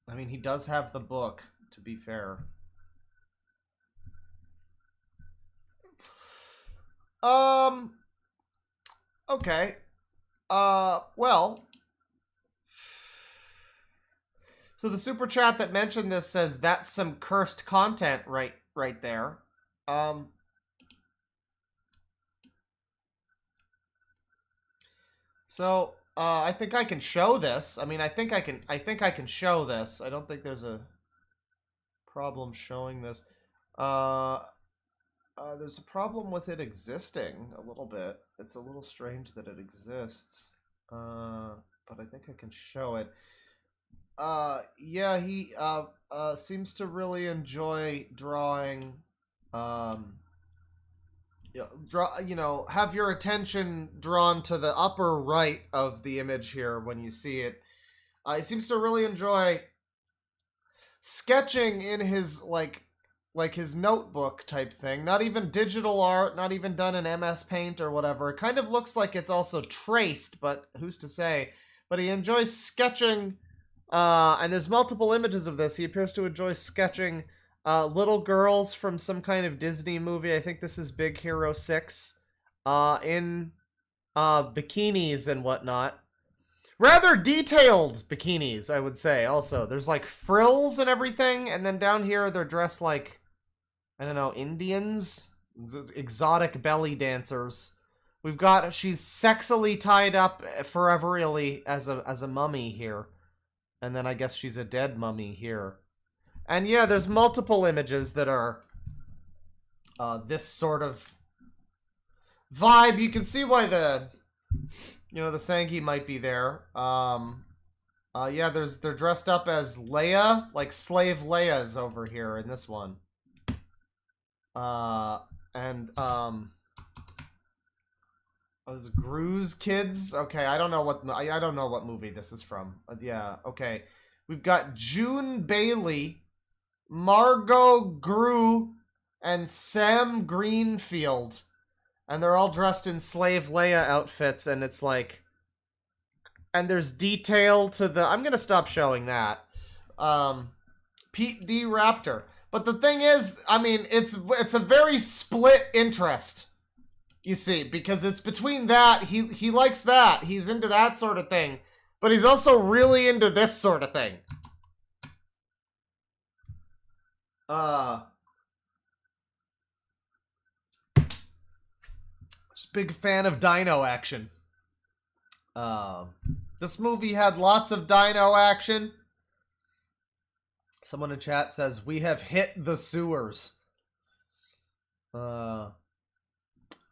I mean, he does have the book, to be fair. Okay. Well. So the super chat that mentioned this says that's some cursed content right there. So I think I can show this. I mean, I think I can show this. I don't think there's a problem showing this. There's a problem with it existing a little bit. It's a little strange that it exists. But I think I can show it. Yeah, he seems to really enjoy drawing. Have your attention drawn to the upper right of the image here when you see it. He seems to really enjoy sketching in his like his notebook type thing. Not even digital art, not even done in MS Paint or whatever. It kind of looks like it's also traced, but who's to say? But he enjoys sketching. And there's multiple images of this. He appears to enjoy sketching little girls from some kind of Disney movie. I think this is Big Hero 6. In bikinis and whatnot. Rather detailed bikinis, I would say, also. There's, like, frills and everything. And then down here, they're dressed like, I don't know, Indians? Exotic belly dancers. We've got, she's sexily tied up foreverly as a mummy here. And then I guess she's a dead mummy here. And yeah, there's multiple images that are this sort of vibe. You can see why the Sangi might be there. Yeah, they're dressed up as Leia, like slave Leias over here in this one. Those Gru's kids. Okay, I don't know what movie this is from. Yeah, okay. We've got June Bailey, Margot Gru, and Sam Greenfield, and they're all dressed in slave Leia outfits. And it's like, and there's detail to the. I'm gonna stop showing that. Pete D. Raptor. But the thing is, I mean, it's a very split interest. You see, because it's between that, he likes that, he's into that sort of thing, but he's also really into this sort of thing. Just big fan of dino action. This movie had lots of dino action. Someone in chat says, we have hit the sewers.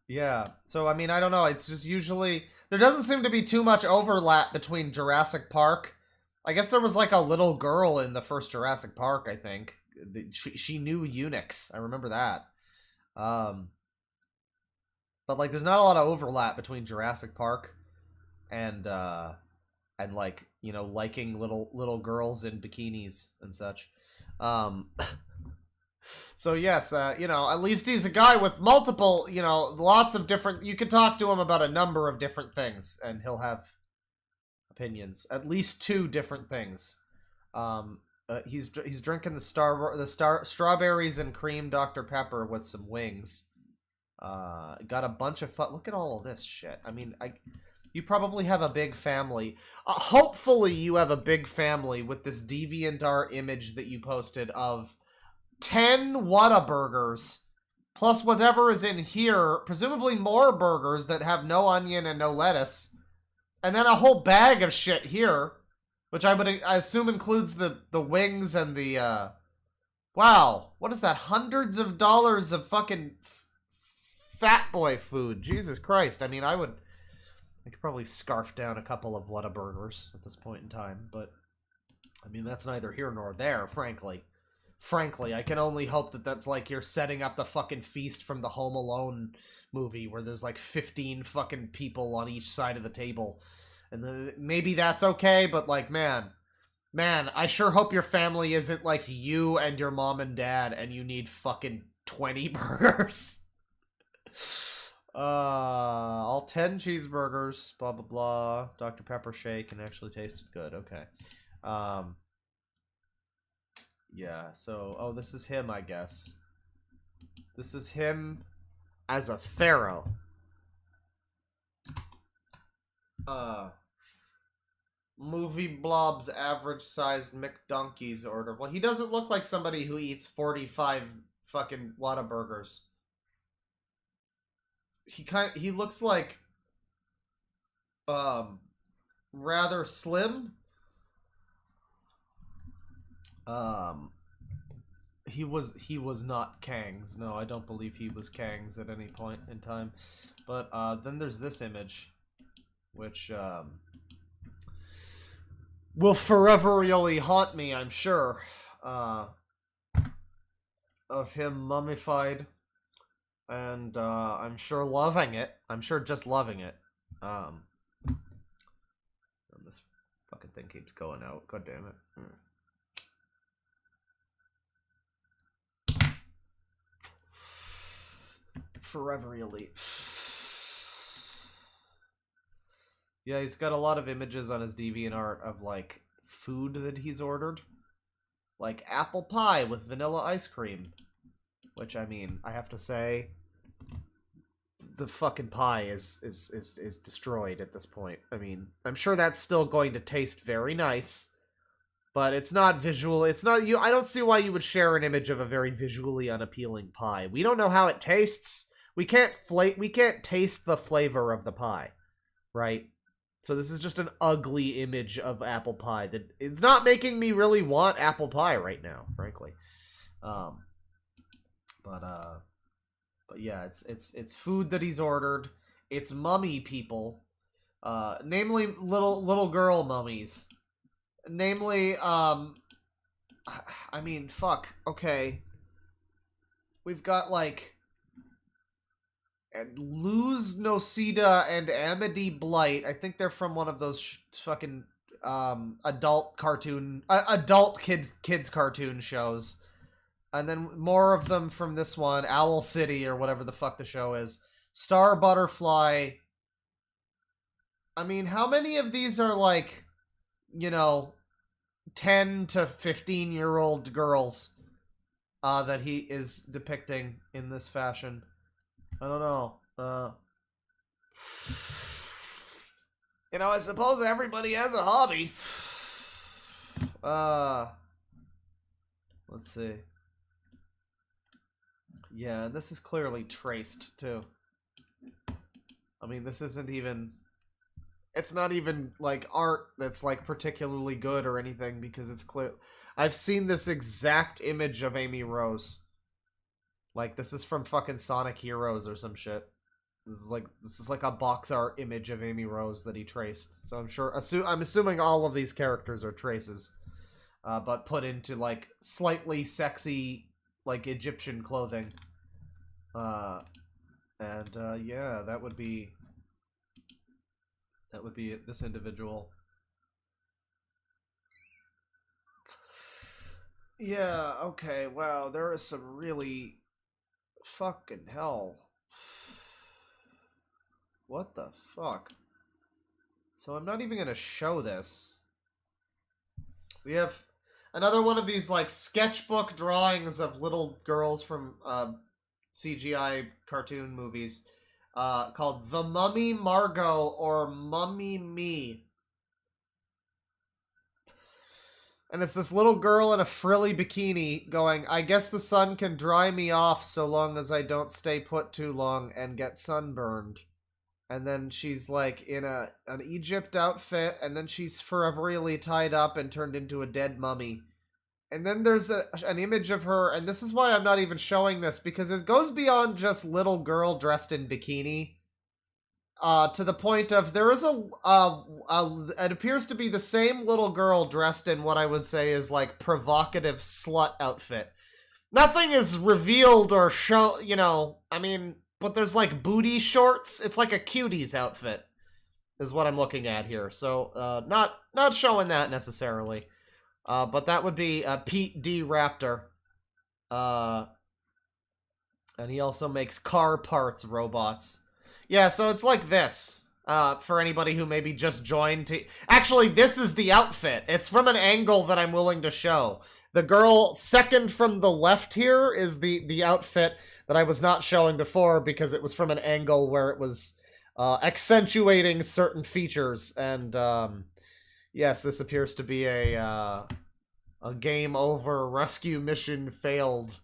Yeah, so I mean, I don't know, it's just usually, there doesn't seem to be too much overlap between Jurassic Park. I guess there was like a little girl in the first Jurassic Park, I think. She knew eunuchs, I remember that. But like, there's not a lot of overlap between Jurassic Park and like, liking little girls in bikinis and such. So yes, at least he's a guy with multiple, lots of different, you can talk to him about a number of different things, and he'll have opinions. At least 2 different things. He's drinking the strawberries and cream Dr. Pepper with some wings. Got a bunch of fun. Look at all of this shit. I mean, you probably have a big family. Hopefully you have a big family with this DeviantArt image that you posted of 10 Whataburgers, plus whatever is in here, presumably more burgers that have no onion and no lettuce, and then a whole bag of shit here, which I assume includes the wings and the, wow, what is that, hundreds of dollars of fucking fat boy food, Jesus Christ. I mean, I could probably scarf down a couple of Whataburgers at this point in time, but, I mean, that's neither here nor there, frankly. Frankly, I can only hope that that's like you're setting up the fucking feast from the Home Alone movie where there's like 15 fucking people on each side of the table. And maybe that's okay, but like, man, I sure hope your family isn't like you and your mom and dad and you need fucking 20 burgers. All 10 cheeseburgers, blah, blah, blah. Dr. Pepper shake and actually tasted good. Okay. Yeah, so, oh, this is him, I guess. This is him as a pharaoh. Movie Blob's average-sized McDonkeys order. Well, he doesn't look like somebody who eats 45 fucking Whataburgers. He looks like, rather slim. He was not Kang's. No, I don't believe he was Kang's at any point in time. But, then there's this image, which, will forever really haunt me, I'm sure. Of him mummified. And, I'm sure loving it. I'm sure just loving it. And this fucking thing keeps going out. God damn it. Forever elite. Yeah, he's got a lot of images on his DeviantArt of, like, food that he's ordered. Like, apple pie with vanilla ice cream. Which, I mean, I have to say, the fucking pie is destroyed at this point. I mean, I'm sure that's still going to taste very nice. But it's not visual. It's not you. I don't see why you would share an image of a very visually unappealing pie. We don't know how it tastes. We can't taste the flavor of the pie, right? So this is just an ugly image of apple pie that it's not making me really want apple pie right now, frankly. But yeah, it's food that he's ordered. It's mummy people, namely little girl mummies. Namely, I mean, fuck. Okay, we've got like Luz Nocida and Amity Blight. I think they're from one of those fucking adult kids cartoon shows. And then more of them from this one, Owl City or whatever the fuck the show is. Star Butterfly. I mean, how many of these are like, you know, 10 to 15-year-old girls that he is depicting in this fashion? I don't know. You know, I suppose everybody has a hobby. Let's see. Yeah, this is clearly traced, too. I mean, this isn't even... It's not even, like, art that's, like, particularly good or anything, because it's clear... I've seen this exact image of Amy Rose. Like, this is from fucking Sonic Heroes or some shit. This is like a box art image of Amy Rose that he traced. So I'm sure... I'm assuming all of these characters are traces. But put into, like, slightly sexy, like, Egyptian clothing. Yeah, that would be this individual. Yeah, okay, wow, there is some really fucking hell. What the fuck? So I'm not even gonna show this. We have another one of these, like, sketchbook drawings of little girls from CGI cartoon movies called The Mummy Margot or Mummy Me. And it's this little girl in a frilly bikini going, I guess the sun can dry me off so long as I don't stay put too long and get sunburned. And then she's like in an Egypt outfit, and then she's foreverly tied up and turned into a dead mummy. And then there's an image of her, and this is why I'm not even showing this, because it goes beyond just little girl dressed in bikini. to the point of there is it appears to be the same little girl dressed in what I would say is like provocative slut outfit. Nothing is revealed or show, you know, I mean, but there's like booty shorts. It's like a cutie's outfit is what I'm looking at here. So, not showing that necessarily. But that would be Pete D. Raptor. And he also makes car parts robots. Yeah, so it's like this. For anybody who maybe just joined to... Actually, this is the outfit. It's from an angle that I'm willing to show. The girl second from the left here is the outfit that I was not showing before because it was from an angle where it was accentuating certain features. And yes, this appears to be a game over, rescue mission failed.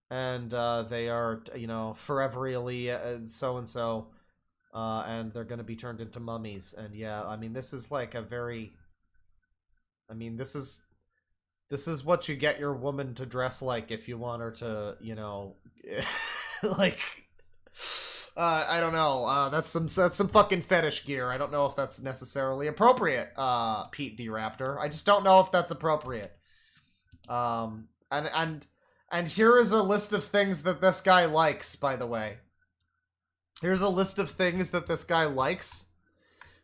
And they are, you know, foreverly so-and-so. And they're going to be turned into mummies. And yeah, I mean, this is like a very... I mean, this is what you get your woman to dress like if you want her to, you know, like, I don't know. That's some fucking fetish gear. I don't know if that's necessarily appropriate, Pete D. Raptor. I just don't know if that's appropriate. And here is a list of things that this guy likes, by the way. Here's a list of things that this guy likes,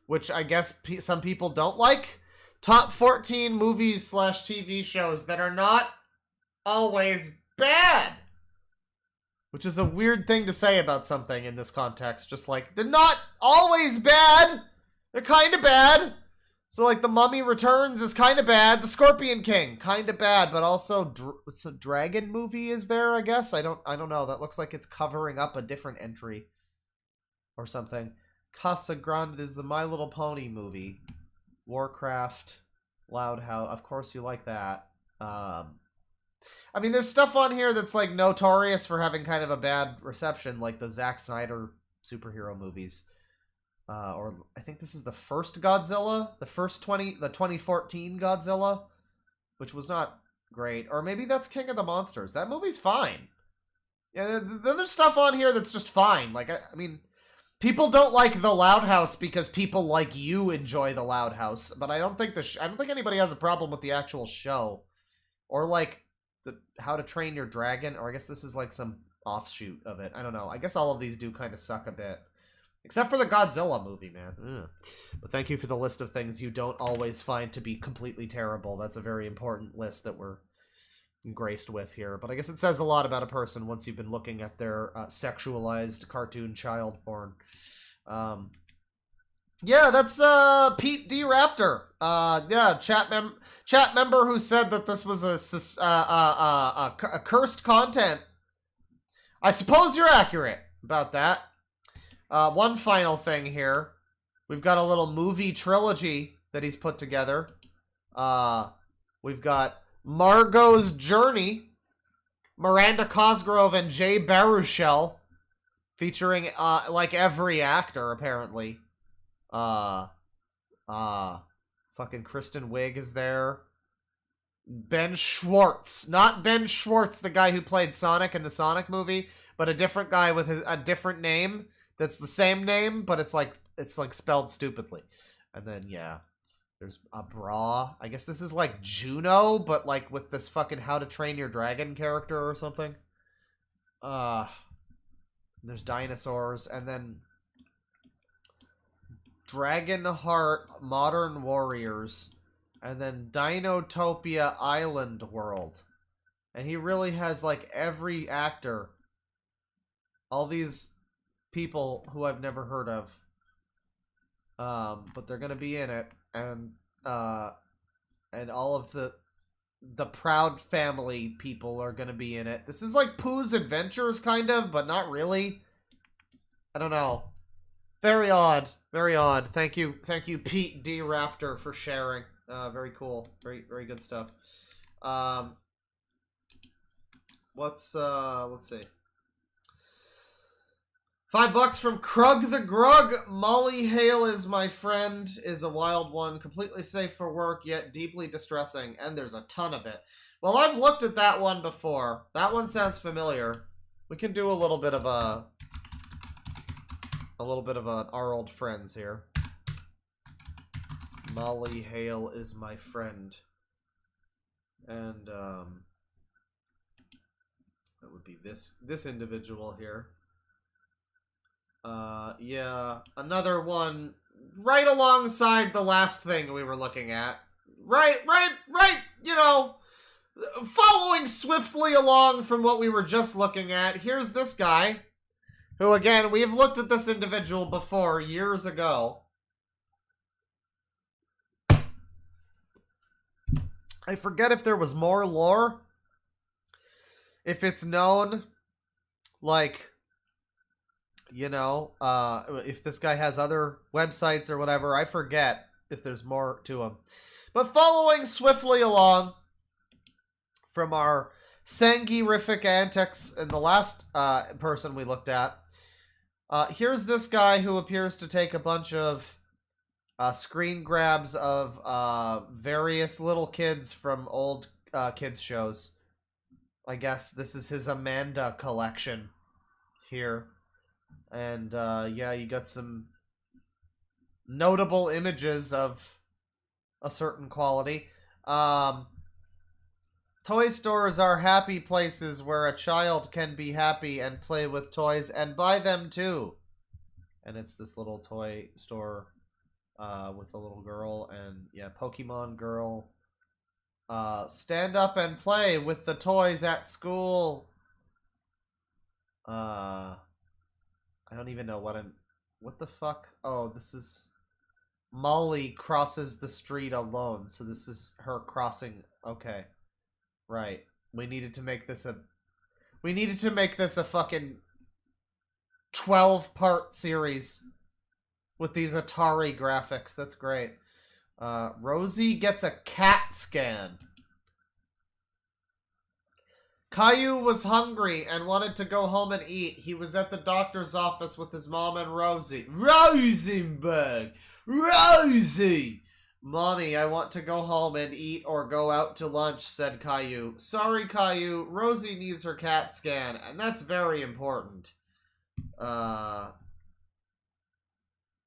which I guess some people don't like. Top 14 movies / TV shows that are not always bad. Which is a weird thing to say about something in this context. Just like, they're not always bad. They're kind of bad. So like, The Mummy Returns is kind of bad. The Scorpion King, kind of bad. But also, a dragon movie is there, I guess? I don't know. That looks like it's covering up a different entry. Or something. Casa Grande is the My Little Pony movie. Warcraft, Loud House. Of course you like that. I mean, there's stuff on here that's like notorious for having kind of a bad reception, like the Zack Snyder superhero movies. Or I think this is the first Godzilla, the 2014 Godzilla, which was not great. Or maybe that's King of the Monsters. That movie's fine. Yeah, there's stuff on here that's just fine. Like, I mean... People don't like The Loud House because people like you enjoy The Loud House, but I don't think I don't think anybody has a problem with the actual show, or like the How to Train Your Dragon, or I guess this is like some offshoot of it. I don't know. I guess all of these do kind of suck a bit, except for the Godzilla movie, man. But thank you for the list of things you don't always find to be completely terrible. That's a very important list that we're graced with here, but I guess it says a lot about a person once you've been looking at their sexualized cartoon child porn. Yeah, that's Pete D. Raptor. Yeah, chat member who said that this was a cursed content. I suppose you're accurate about that. One final thing here. We've got a little movie trilogy that he's put together. We've got Margot's Journey, Miranda Cosgrove and Jay Baruchel, featuring like every actor apparently. Fucking Kristen Wiig is there. Ben Schwartz, not Ben Schwartz, the guy who played Sonic in the Sonic movie, but a different guy with a different name that's the same name, but it's like spelled stupidly. And then yeah. There's a bra. I guess this is like Juno, but like with this fucking How to Train Your Dragon character or something. There's dinosaurs, and then Dragonheart Modern Warriors, and then Dinotopia Island World. And he really has like every actor. All these people who I've never heard of. But they're gonna be in it. And all of the Proud Family people are gonna be in it. This is like Pooh's Adventures, kind of, but not really. I don't know. Very odd. Very odd. Thank you, Pete D. Raptor, for sharing. Very cool. Very good stuff. Let's see. $5 from Krug the Grug. Molly Hale is my friend, is a wild one. Completely safe for work, yet deeply distressing. And there's a ton of it. Well, I've looked at that one before. That one sounds familiar. We can do a little bit of a... a little bit of our old friends here. Molly Hale is my friend. And, that would be this individual here. Yeah, another one right alongside the last thing we were looking at. Right, you know, following swiftly along from what we were just looking at. Here's this guy, who, again, we've looked at this individual before, years ago. I forget if there was more lore. If it's known, like, you know, if this guy has other websites or whatever, I forget if there's more to him. But following swiftly along from our sanguinific antics and the last person we looked at, here's this guy who appears to take a bunch of screen grabs of various little kids from old kids shows. I guess this is his Amanda collection here. And yeah, you got some notable images of a certain quality. Toy stores are happy places where a child can be happy and play with toys and buy them too. And it's this little toy store with a little girl and, yeah, Pokemon girl. Stand up and play with the toys at school. I don't even know what the fuck? Oh, this is Molly crosses the street alone. So this is her crossing. Okay. Right. We needed to make this a fucking 12-part series with these Atari graphics. That's great. Rosie gets a CAT scan. Caillou was hungry and wanted to go home and eat. He was at the doctor's office with his mom and Rosie. Rosenberg! Rosie! Mommy, I want to go home and eat or go out to lunch, said Caillou. Sorry, Caillou. Rosie needs her CAT scan, and that's very important.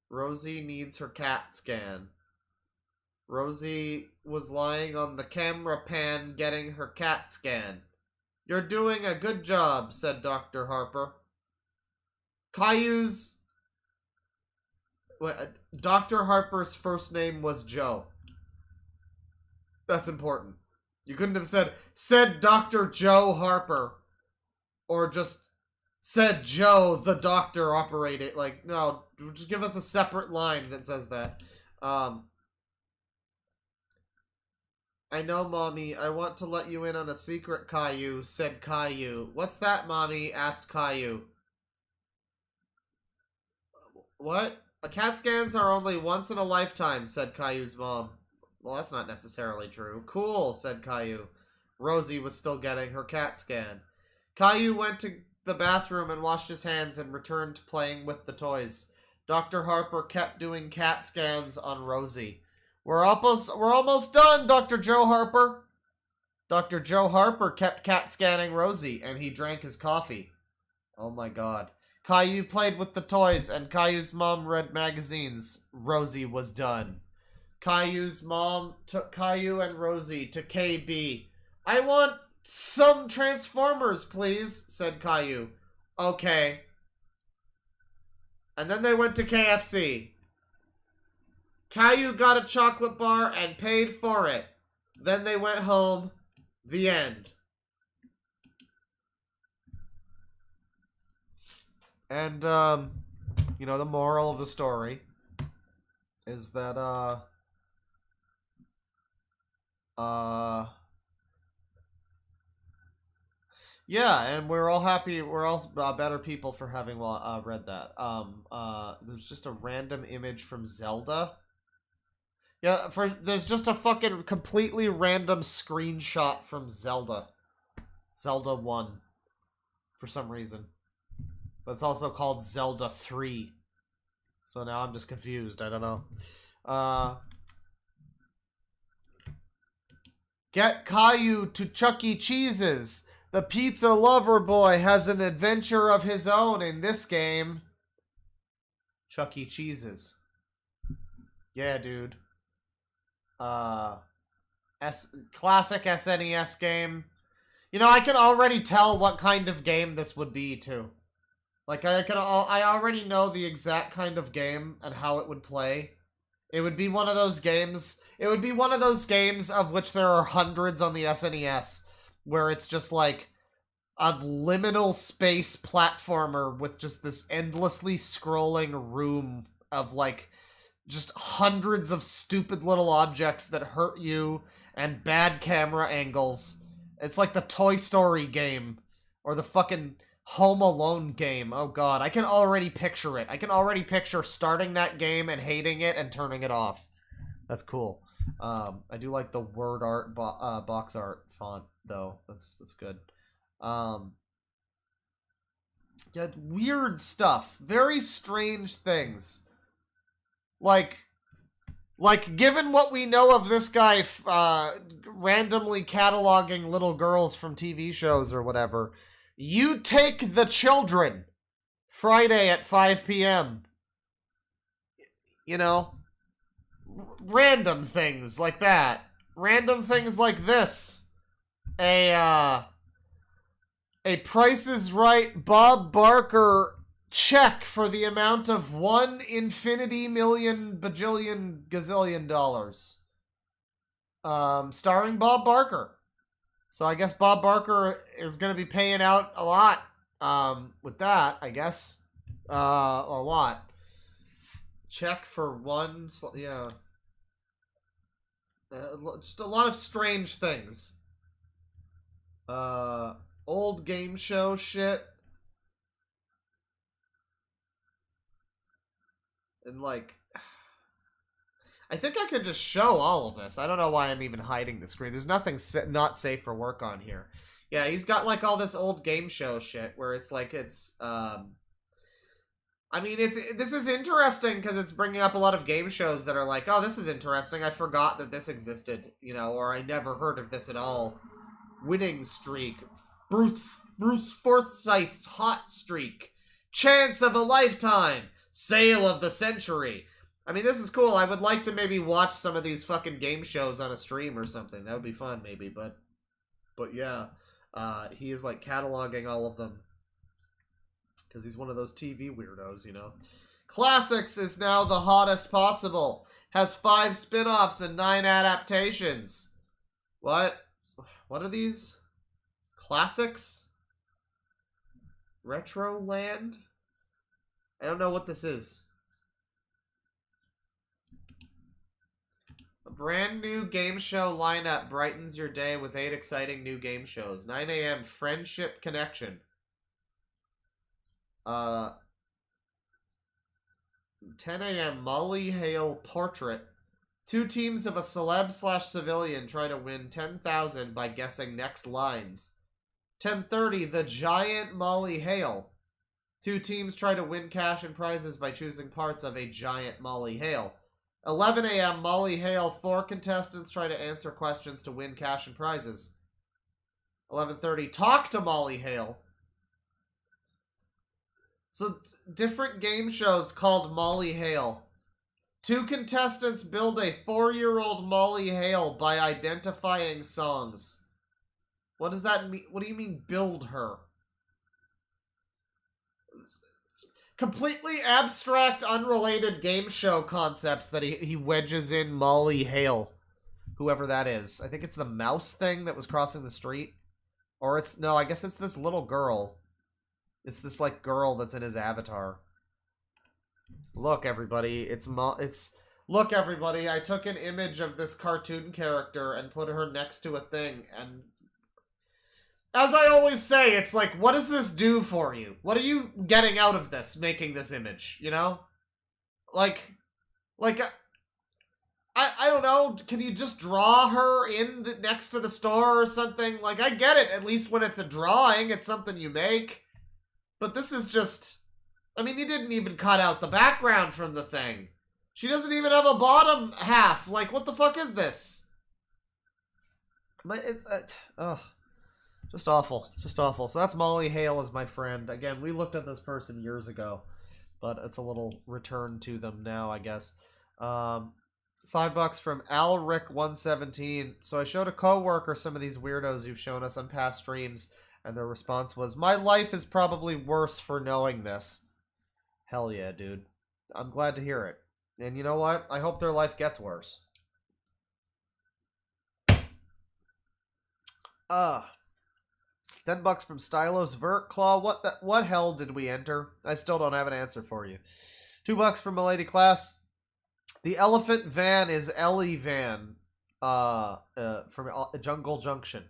Rosie needs her CAT scan. Rosie was lying on the camera pan getting her CAT scan. You're doing a good job, said Dr. Harper. Caillou's... Dr. Harper's first name was Joe. That's important. You couldn't have said Dr. Joe Harper. Or just said Joe, the doctor operated. Like, no, just give us a separate line that says that. I know, Mommy. I want to let you in on a secret, Caillou, said Caillou. What's that, Mommy? Asked Caillou. What? CAT scans are only once in a lifetime, said Caillou's mom. Well, that's not necessarily true. Cool, said Caillou. Rosie was still getting her CAT scan. Caillou went to the bathroom and washed his hands and returned to playing with the toys. Dr. Harper kept doing CAT scans on Rosie. We're almost done, Dr. Joe Harper. Dr. Joe Harper kept CAT scanning Rosie, and he drank his coffee. Oh my god. Caillou played with the toys, and Caillou's mom read magazines. Rosie was done. Caillou's mom took Caillou and Rosie to KB. I want some Transformers, please, said Caillou. Okay. And then they went to KFC. Caillou got a chocolate bar and paid for it. Then they went home. The end. And, you know, the moral of the story is that, yeah, and we're all happy, we're all better people for having read that. There's just a random image from Zelda. Yeah, there's just a fucking completely random screenshot from Zelda. Zelda 1. For some reason. But it's also called Zelda 3. So now I'm just confused. I don't know. Get Caillou to Chuck E. Cheese's. The pizza lover boy has an adventure of his own in this game. Chuck E. Cheese's. Yeah, dude. Classic SNES game. You know, I can already tell what kind of game this would be, too. Like, I already know the exact kind of game and how it would play. It would be one of those games... It would be one of those games of which there are hundreds on the SNES, where it's just like a liminal space platformer with just this endlessly scrolling room of like just hundreds of stupid little objects that hurt you and bad camera angles. It's like the Toy Story game or the fucking Home Alone game. Oh god, I can already picture it. I can already picture starting that game and hating it and turning it off. That's cool. I do like the word art box art font though. That's good. Yeah, weird stuff. Very strange things. Like given what we know of this guy randomly cataloging little girls from TV shows or whatever, You Take the Children, Friday at 5 p.m. You know? Random things like that. Random things like this. A Price is Right Bob Barker check for the amount of $1 infinity million bajillion gazillion dollars. Starring Bob Barker. So I guess Bob Barker is going to be paying out a lot with that, I guess. A lot. Check for one... Yeah. Just a lot of strange things. Old game show shit. And like... I think I could just show all of this. I don't know why I'm even hiding the screen. There's nothing not safe for work on here. Yeah, he's got like all this old game show shit where it's like it's... I mean, this is interesting because it's bringing up a lot of game shows that are like, oh, this is interesting. I forgot that this existed, you know, or I never heard of this at all. Winning streak. Bruce Forsyth's hot streak. Chance of a lifetime. Sale of the century. I mean, this is cool. I would like to maybe watch some of these fucking game shows on a stream or something. That would be fun, maybe, but yeah. He is, like, cataloging all of them. Because he's one of those TV weirdos, you know. Classics is now the hottest possible. Has 5 spin-offs and 9 adaptations. What? What are these? Classics? Retroland? I don't know what this is. A brand new game show lineup brightens your day with 8 exciting new game shows. 9 a.m. Friendship Connection. 10 a.m. Molly Hale Portrait. 2 teams of a celeb/civilian try to win $10,000 by guessing next lines. 10:30 The Giant Molly Hale. 2 teams try to win cash and prizes by choosing parts of a giant Molly Hale. 11 a.m. Molly Hale. 4 contestants try to answer questions to win cash and prizes. 11:30 Talk to Molly Hale. So, different game shows called Molly Hale. 2 contestants build a 4-year-old Molly Hale by identifying songs. What does that mean? What do you mean, build her? Completely abstract, unrelated game show concepts that he wedges in Molly Hale. Whoever that is. I think it's the mouse thing that was crossing the street. Or it's... No, I guess it's this little girl. It's this, like, girl that's in his avatar. Look, everybody. Look, everybody. I took an image of this cartoon character and put her next to a thing, and... As I always say, it's like, what does this do for you? What are you getting out of this, making this image, you know? I don't know, can you just draw her next to the store or something? Like, I get it, at least when it's a drawing, it's something you make. But this is just... I mean, you didn't even cut out the background from the thing. She doesn't even have a bottom half. Like, what the fuck is this? Just awful. Just awful. So that's Molly Hale as my friend. Again, we looked at this person years ago. but it's a little return to them now, I guess. $5 from Alric117. So I showed a coworker some of these weirdos you've shown us on past streams, and their response was, "My life is probably worse for knowing this." Hell yeah, dude. I'm glad to hear it. And you know what? I hope their life gets worse. $10 from Stylos Vertclaw. What hell did we enter? I still don't have an answer for you. $2 from Milady Class. The elephant van is Ellie Van from Jungle Junction.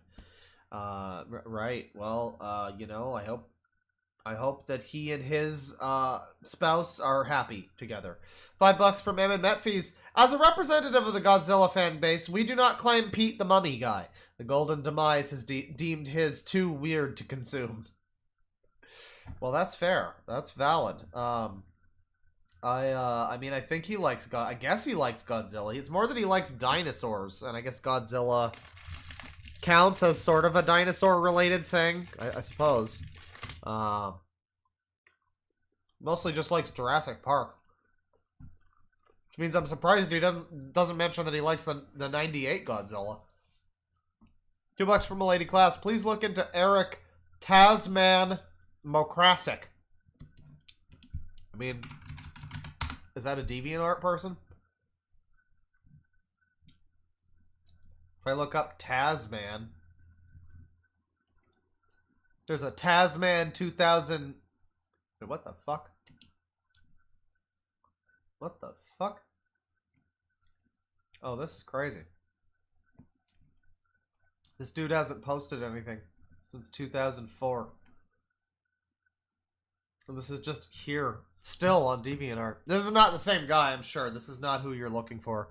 Right. Well, you know, I hope that he and his spouse are happy together. $5 from Emmett Metfees. As a representative of the Godzilla fan base, we do not claim Pete the Mummy Guy. The Golden Demise has deemed his too weird to consume. Well, that's fair. That's valid. I mean, I think he likes I guess he likes Godzilla. It's more that he likes dinosaurs, and I guess Godzilla counts as sort of a dinosaur-related thing, I suppose. Mostly just likes Jurassic Park. Which means I'm surprised he doesn't mention that he likes the 98 Godzilla. $2 from Milady Class. Please look into Eric Tasman Mokrasic. I mean, is that a DeviantArt person? If I look up Tasman, there's a Tasman 2000. Wait, what the fuck? What the fuck? Oh, this is crazy. This dude hasn't posted anything since 2004. So this is just here, still on DeviantArt. This is not the same guy, I'm sure. This is not who you're looking for.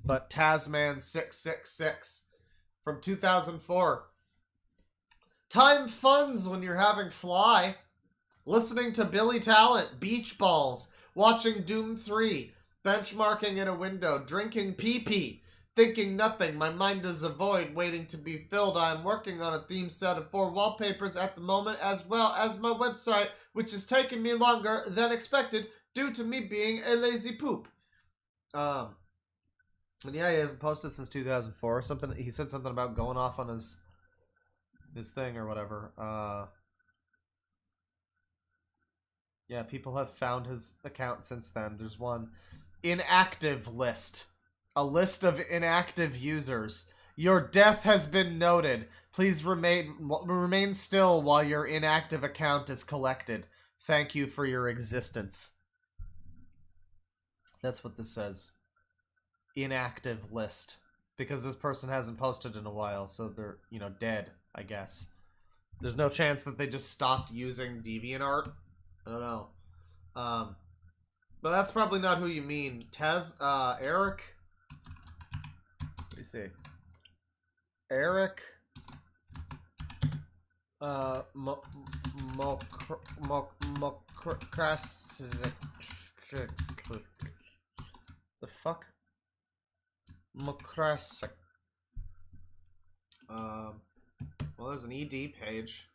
But Tasman666 from 2004. Time funds when you're having fly. Listening to Billy Talent, beach balls. Watching Doom 3. Benchmarking in a window. Drinking pee-pee. Thinking nothing, my mind is a void waiting to be filled. I am working on a theme set of 4 wallpapers at the moment, as well as my website, which is taking me longer than expected due to me being a lazy poop. And yeah, he hasn't posted since 2004. He said something about going off on his thing or whatever. Yeah, people have found his account since then. There's one inactive list. A list of inactive users. Your death has been noted. Please remain still while your inactive account is collected. Thank you for your existence. That's what this says. Inactive list. Because this person hasn't posted in a while, so they're, you know, dead, I guess. There's no chance that they just stopped using DeviantArt. I don't know. But that's probably not who you mean. Eric... What do you see? Eric the fuck? Mokrasic. Well, there's an ED page.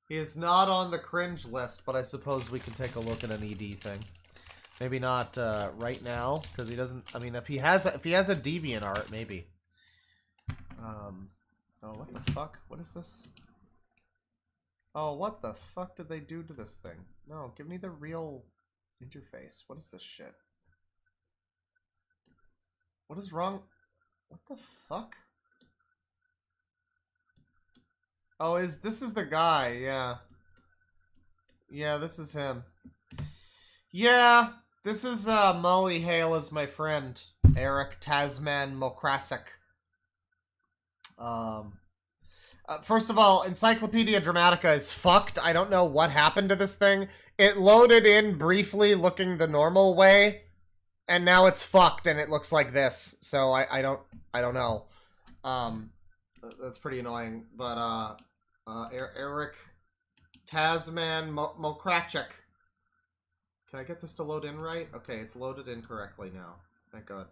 He is not on the cringe list, but I suppose we can take a look at an ED thing. Maybe not right now, because he doesn't. I mean, if he has a DeviantArt, maybe. Oh, what the fuck? What is this? Oh, what the fuck did they do to this thing? No, give me the real interface. What is this shit? What is wrong? What the fuck? Oh, this is the guy, yeah. Yeah, this is him. Yeah, this is Molly Hale as my friend. Eric Tasman Mokrasic. First of all, Encyclopedia Dramatica is fucked. I don't know what happened to this thing. It loaded in briefly looking the normal way, and now it's fucked and it looks like this. So I don't know. That's pretty annoying. But Eric Tasman Mokrasic. Can I get this to load in right? Okay, it's loaded in correctly now. Thank God.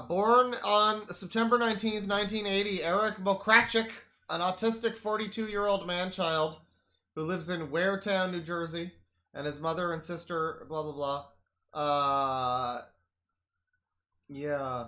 Born on September 19th, 1980, Eric Mokrasic, an autistic 42-year-old man-child, who lives in Waretown, New Jersey, and his mother and sister, blah, blah, blah. Yeah.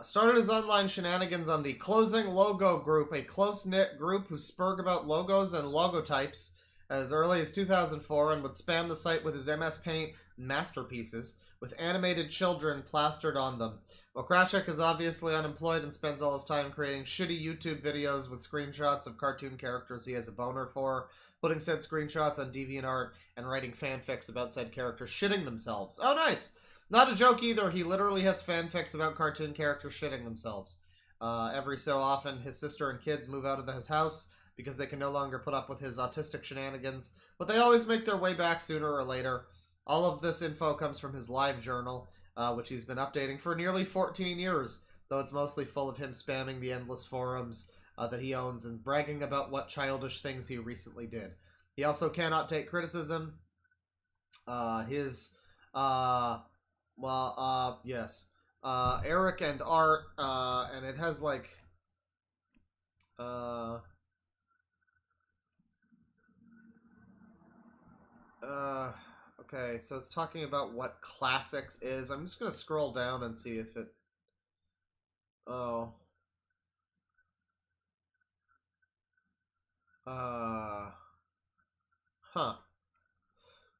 Started his online shenanigans on the Closing Logo Group, a close-knit group who spurg about logos and logotypes as early as 2004 and would spam the site with his MS Paint masterpieces with animated children plastered on them. Mokrashek is obviously unemployed and spends all his time creating shitty YouTube videos with screenshots of cartoon characters he has a boner for, putting said screenshots on DeviantArt, and writing fanfics about said characters shitting themselves. Oh, nice! Not a joke either, he literally has fanfics about cartoon characters shitting themselves. Every so often, his sister and kids move out of his house because they can no longer put up with his autistic shenanigans, but they always make their way back sooner or later. All of this info comes from his live journal, which he's been updating for nearly 14 years, though it's mostly full of him spamming the endless forums that he owns and bragging about what childish things he recently did. He also cannot take criticism. Yes. Eric and Art, and it has like, okay, so it's talking about what classics is. I'm just gonna scroll down and see if it, huh.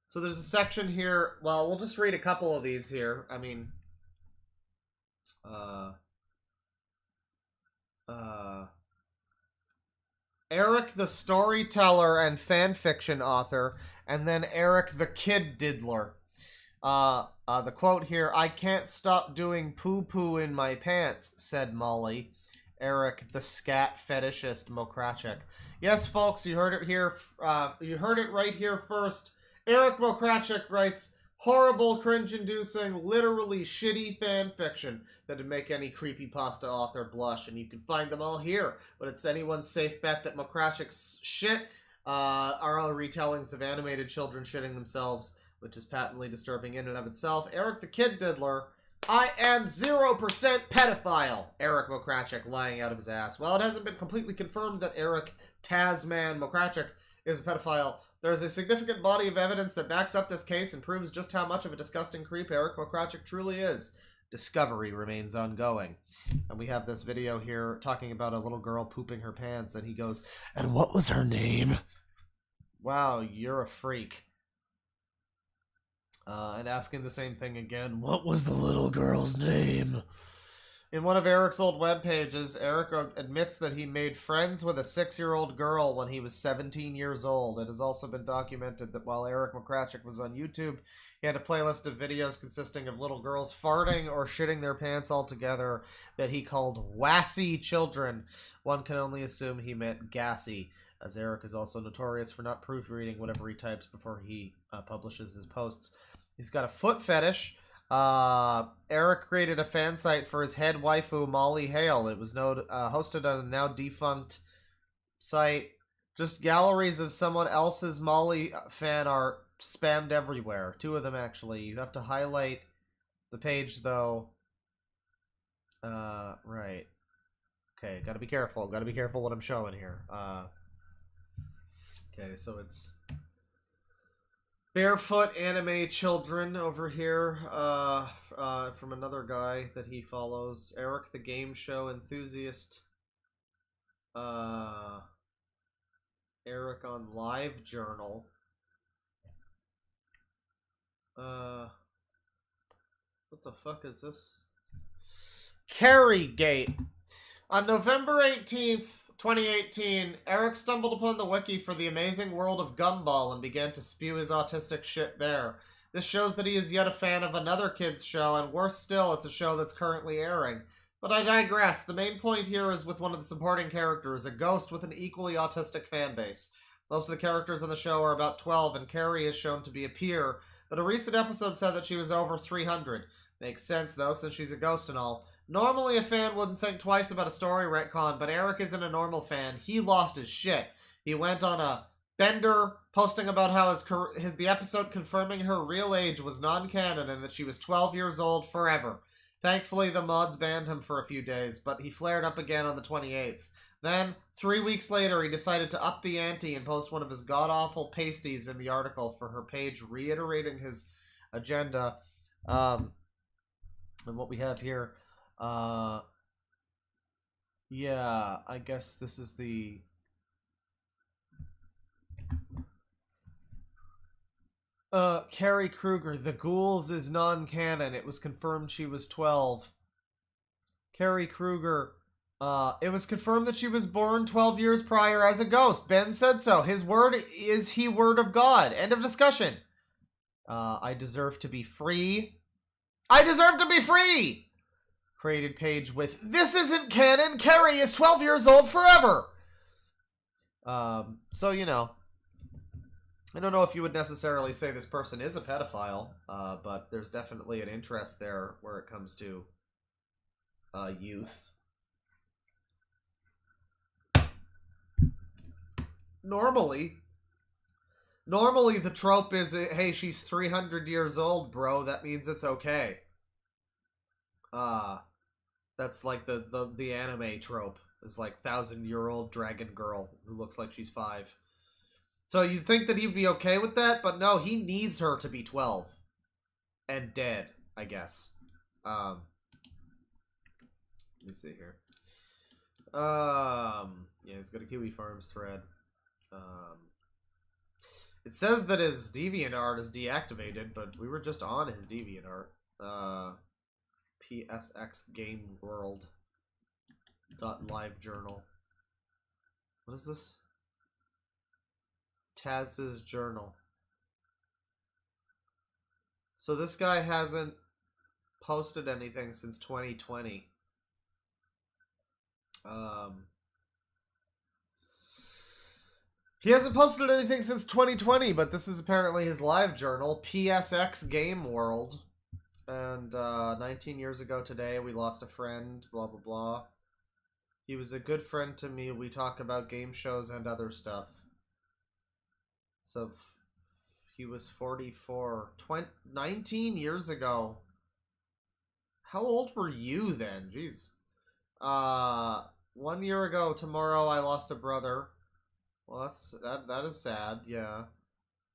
So there's a section here, well, we'll just read a couple of these here. I mean, Eric the storyteller and fanfiction author, and then Eric the kid diddler. The quote here, "I can't stop doing poo-poo in my pants," said Molly. Eric the scat fetishist Mokrachek. Yes, folks, you heard it here. You heard it right here first. Eric Mokrachek writes horrible, cringe-inducing, literally shitty fan fiction that'd make any creepypasta author blush, and you can find them all here. But it's anyone's safe bet that Mokrachek's shit are all retellings of animated children shitting themselves, which is patently disturbing in and of itself. Eric the Kid Diddler, I am 0% pedophile. Eric Mokrachek lying out of his ass. While it hasn't been completely confirmed that Eric Tasman Mokrachek is a pedophile, there is a significant body of evidence that backs up this case and proves just how much of a disgusting creep Eric Mokrachek truly is. Discovery remains ongoing. And we have this video here talking about a little girl pooping her pants, and he goes, "And what was her name?" Wow, you're a freak. And asking the same thing again, "What was the little girl's name?" In one of Eric's old web pages, Eric admits that he made friends with a 6-year-old girl when he was 17 years old. It has also been documented that while Eric Mokrachek was on YouTube, he had a playlist of videos consisting of little girls farting or shitting their pants altogether that he called wassy children. One can only assume he meant gassy, as Eric is also notorious for not proofreading whatever he types before he publishes his posts. He's got a foot fetish. Eric created a fan site for his head waifu, Molly Hale. It was hosted on a now defunct site. Just galleries of someone else's Molly fan art spammed everywhere. 2 of them, actually. You have to highlight the page, though. Right. Okay, gotta be careful. Gotta be careful what I'm showing here. Okay, so it's barefoot anime children over here, from another guy that he follows. Eric the game show enthusiast. Eric on live journal. What the fuck is this? Carrygate. On November 18th, 2018, Eric stumbled upon the wiki for the amazing world of Gumball and began to spew his autistic shit there. This shows that he is yet a fan of another kid's show, and worse still, it's a show that's currently airing. But I digress. The main point here is with one of the supporting characters, a ghost with an equally autistic fan base. Most of the characters on the show are about 12, and Carrie is shown to be a peer, but a recent episode said that she was over 300. Makes sense, though, since she's a ghost and all. Normally, a fan wouldn't think twice about a story retcon, but Eric isn't a normal fan. He lost his shit. He went on a bender, posting about how the episode confirming her real age was non-canon and that she was 12 years old forever. Thankfully, the mods banned him for a few days, but he flared up again on the 28th. Then, 3 weeks later, he decided to up the ante and post one of his god-awful pasties in the article for her page, reiterating his agenda. And what we have here, yeah, I guess this is the... Carrie Kruger, The Ghouls is non-canon. It was confirmed she was 12. Carrie Kruger, it was confirmed that she was born 12 years prior as a ghost. Ben said so. His word is he word of God. End of discussion. I deserve to be free. I deserve to be free! Created page with, this isn't canon. Carrie is 12 years old forever. So, you know. I don't know if you would necessarily say this person is a pedophile, but there's definitely an interest there where it comes to youth. Normally the trope is, hey, she's 300 years old, bro. That means it's okay. That's like the anime trope. It's like 1,000-year-old dragon girl who looks like she's 5. So you'd think that he'd be okay with that, but no, he needs her to be 12. And dead, I guess. Let me see here. Yeah, he's got a Kiwi Farms thread. It says that his DeviantArt is deactivated, but we were just on his DeviantArt. PSX Game World. .live journal. What is this? Taz's journal. So this guy hasn't posted anything since 2020. He hasn't posted anything since 2020, but this is apparently his live journal, PSX Game World. And 19 years ago today, we lost a friend, blah, blah, blah. He was a good friend to me. We talk about game shows and other stuff. So, he was 44. 19 years ago. How old were you then? Jeez. 1 year ago tomorrow, I lost a brother. Well, that is sad, yeah.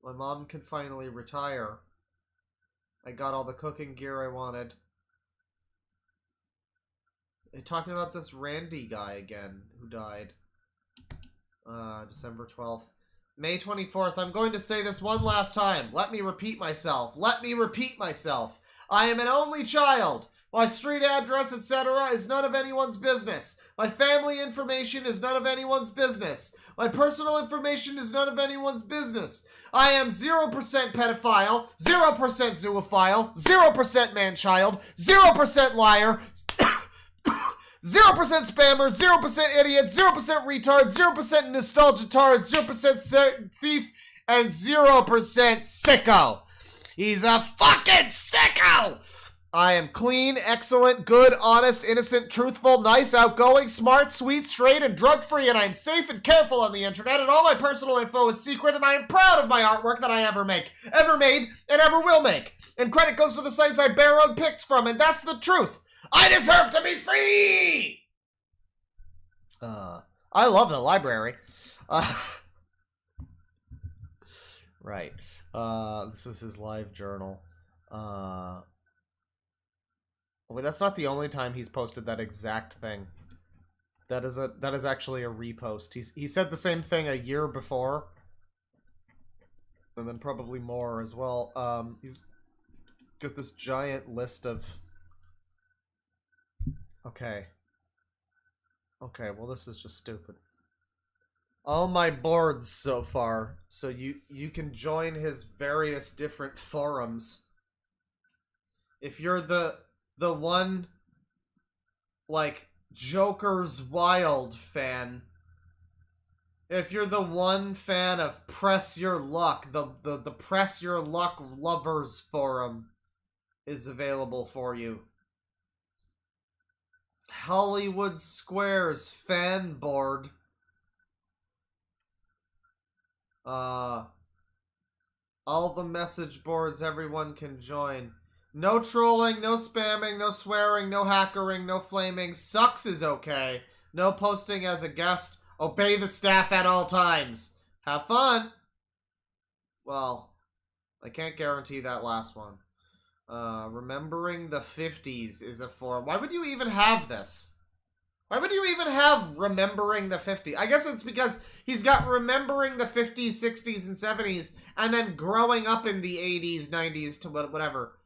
My mom can finally retire. I got all the cooking gear I wanted. They're talking about this Randy guy again, who died. December 12th. May 24th, I'm going to say this one last time. Let me repeat myself. Let me repeat myself. I am an only child. My street address, etc. is none of anyone's business. My family information is none of anyone's business. My personal information is none of anyone's business. I am 0% pedophile, 0% zoophile, 0% man-child, 0% liar, 0% spammer, 0% idiot, 0% retard, 0% nostalgia-tard, 0% thief, and 0% sicko. He's a fucking sicko! I am clean, excellent, good, honest, innocent, truthful, nice, outgoing, smart, sweet, straight, and drug-free, and I am safe and careful on the internet, and all my personal info is secret, and I am proud of my artwork that I ever make, ever made, and ever will make. And credit goes to the sites I borrowed pics from, and that's the truth. I deserve to be free! I love the library. Right. This is his live journal. Wait, that's not the only time he's posted that exact thing. That is actually a repost. He said the same thing a year before. And then probably more as well. He's got this giant list of... Okay. Okay, well this is just stupid. All my boards so far. So you can join his various different forums. If you're the one, like, Joker's Wild fan, if you're the one fan of Press Your Luck, the Press Your Luck Lovers Forum is available for you. Hollywood Squares fan board. All the message boards everyone can join. No trolling, no spamming, no swearing, no hackering, no flaming. Sucks is okay. No posting as a guest. Obey the staff at all times. Have fun. Well, I can't guarantee that last one. Remembering the 50s is a form. Why would you even have this? Why would you even have remembering the 50s? I guess it's because he's got remembering the 50s, 60s, and 70s, and then growing up in the 80s, 90s to whatever.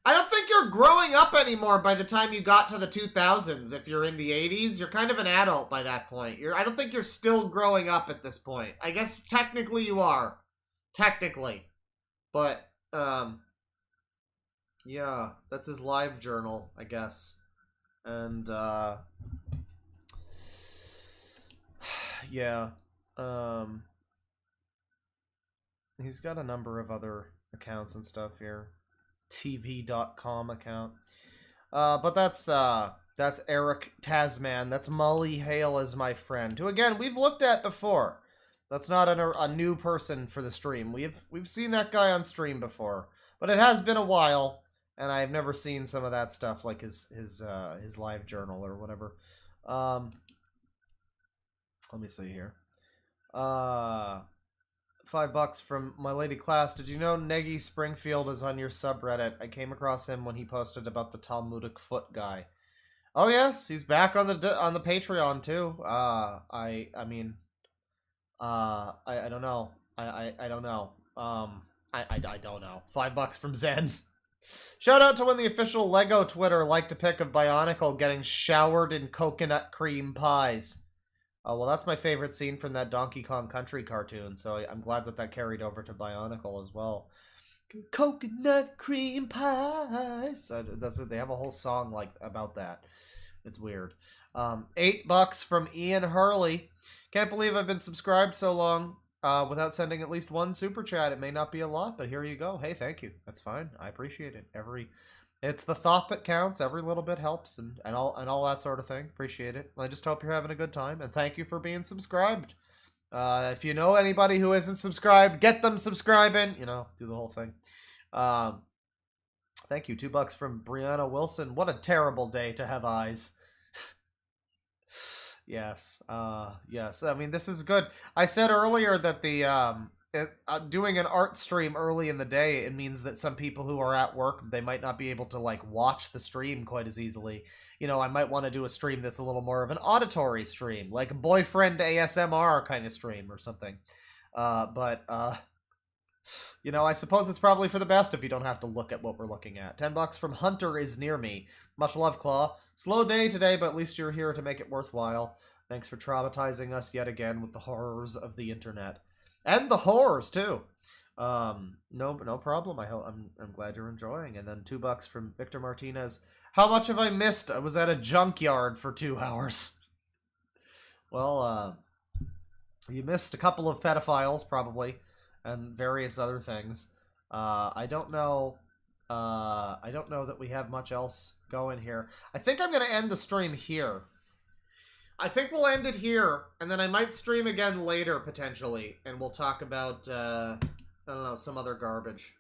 I don't think you're growing up anymore by the time you got to the 2000s. If you're in the 80s, you're kind of an adult by that point. I don't think you're still growing up at this point. I guess technically you are. Technically. But, yeah, that's his live journal, I guess. And, yeah, he's got a number of other accounts and stuff here. TV.com account. But that's Eric Tasman. That's Molly Hale as my friend, who, again, we've looked at before. That's not a new person for the stream. We've seen that guy on stream before. But it has been a while. And I've never seen some of that stuff, like his live journal or whatever. Let me see here. $5 from my lady class. Did you know Neggy Springfield is on your subreddit? I came across him when he posted about the Talmudic foot guy. Oh yes, he's back on the Patreon too. I don't know. I don't know. I don't know. $5 from Zen. Shout out to when the official Lego Twitter liked a pic of Bionicle getting showered in coconut cream pies. Oh, well, that's my favorite scene from that Donkey Kong Country cartoon, so I'm glad that carried over to Bionicle as well. Coconut cream pies. They have a whole song about that. It's weird. $8 from Ian Hurley. Can't believe I've been subscribed so long. Without sending at least one super chat. It may not be a lot, but here you go. Hey, thank you. That's fine. I appreciate it. It's the thought that counts. Every little bit helps, and all that sort of thing. Appreciate it. I just hope you're having a good time, and thank you for being subscribed. If you know anybody who isn't subscribed, get them subscribing. You know, do the whole thing. Thank you. $2 from Brianna Wilson. What a terrible day to have eyes. Yes, yes. I mean, this is good. I said earlier that doing an art stream early in the day, it means that some people who are at work, they might not be able to, watch the stream quite as easily. You know, I might want to do a stream that's a little more of an auditory stream, like a boyfriend ASMR kind of stream or something. You know, I suppose it's probably for the best if you don't have to look at what we're looking at. $10 from Hunter is near me. Much love, Claw. Slow day today, but at least you're here to make it worthwhile. Thanks for traumatizing us yet again with the horrors of the internet. And the horrors, too. No problem. I'm glad you're enjoying. And then $2 from Victor Martinez. How much have I missed? I was at a junkyard for 2 hours. Well, you missed a couple of pedophiles, probably. And various other things. I don't know that we have much else going here. I think I'm going to end the stream here. I think we'll end it here, and then I might stream again later, potentially, and we'll talk about, I don't know, some other garbage.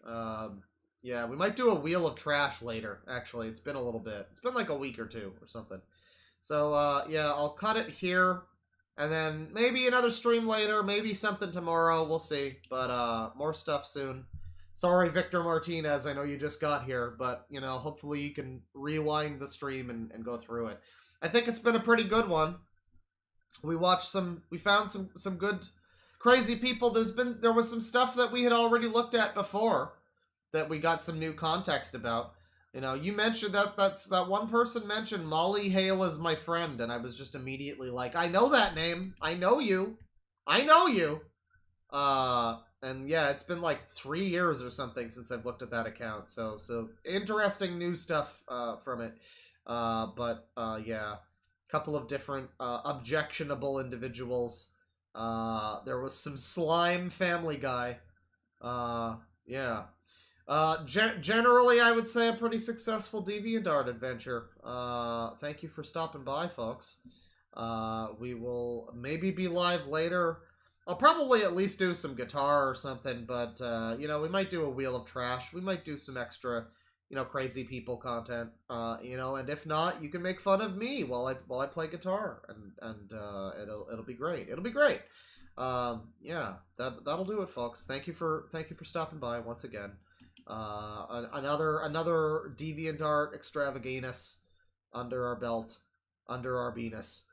Yeah, we might do a Wheel of Trash later, actually. It's been a little bit. It's been like a week or two or something. So, yeah, I'll cut it here. And then maybe another stream later, maybe something tomorrow, we'll see. But more stuff soon. Sorry, Victor Martinez, I know you just got here, but, you know, hopefully you can rewind the stream and go through it. I think it's been a pretty good one. We found some good, crazy people. There was some stuff that we had already looked at before that we got some new context about. You know, you mentioned that one person mentioned Molly Hale is my friend, and I was just immediately like, I know that name. I know you. I know you. And yeah, it's been like 3 years or something since I've looked at that account. So interesting new stuff from it. Yeah, a couple of different objectionable individuals. There was some slime Family Guy. Yeah. Generally, I would say a pretty successful DeviantArt adventure. Thank you for stopping by, folks. We will maybe be live later. I'll probably at least do some guitar or something, but, you know, we might do a Wheel of Trash. We might do some extra, crazy people content. And if not, you can make fun of me while I play guitar, and it'll be great. It'll be great. Yeah, that'll do it, folks. Thank you for stopping by once again. Another Deviant Art extravaganus under our belt, under our penis.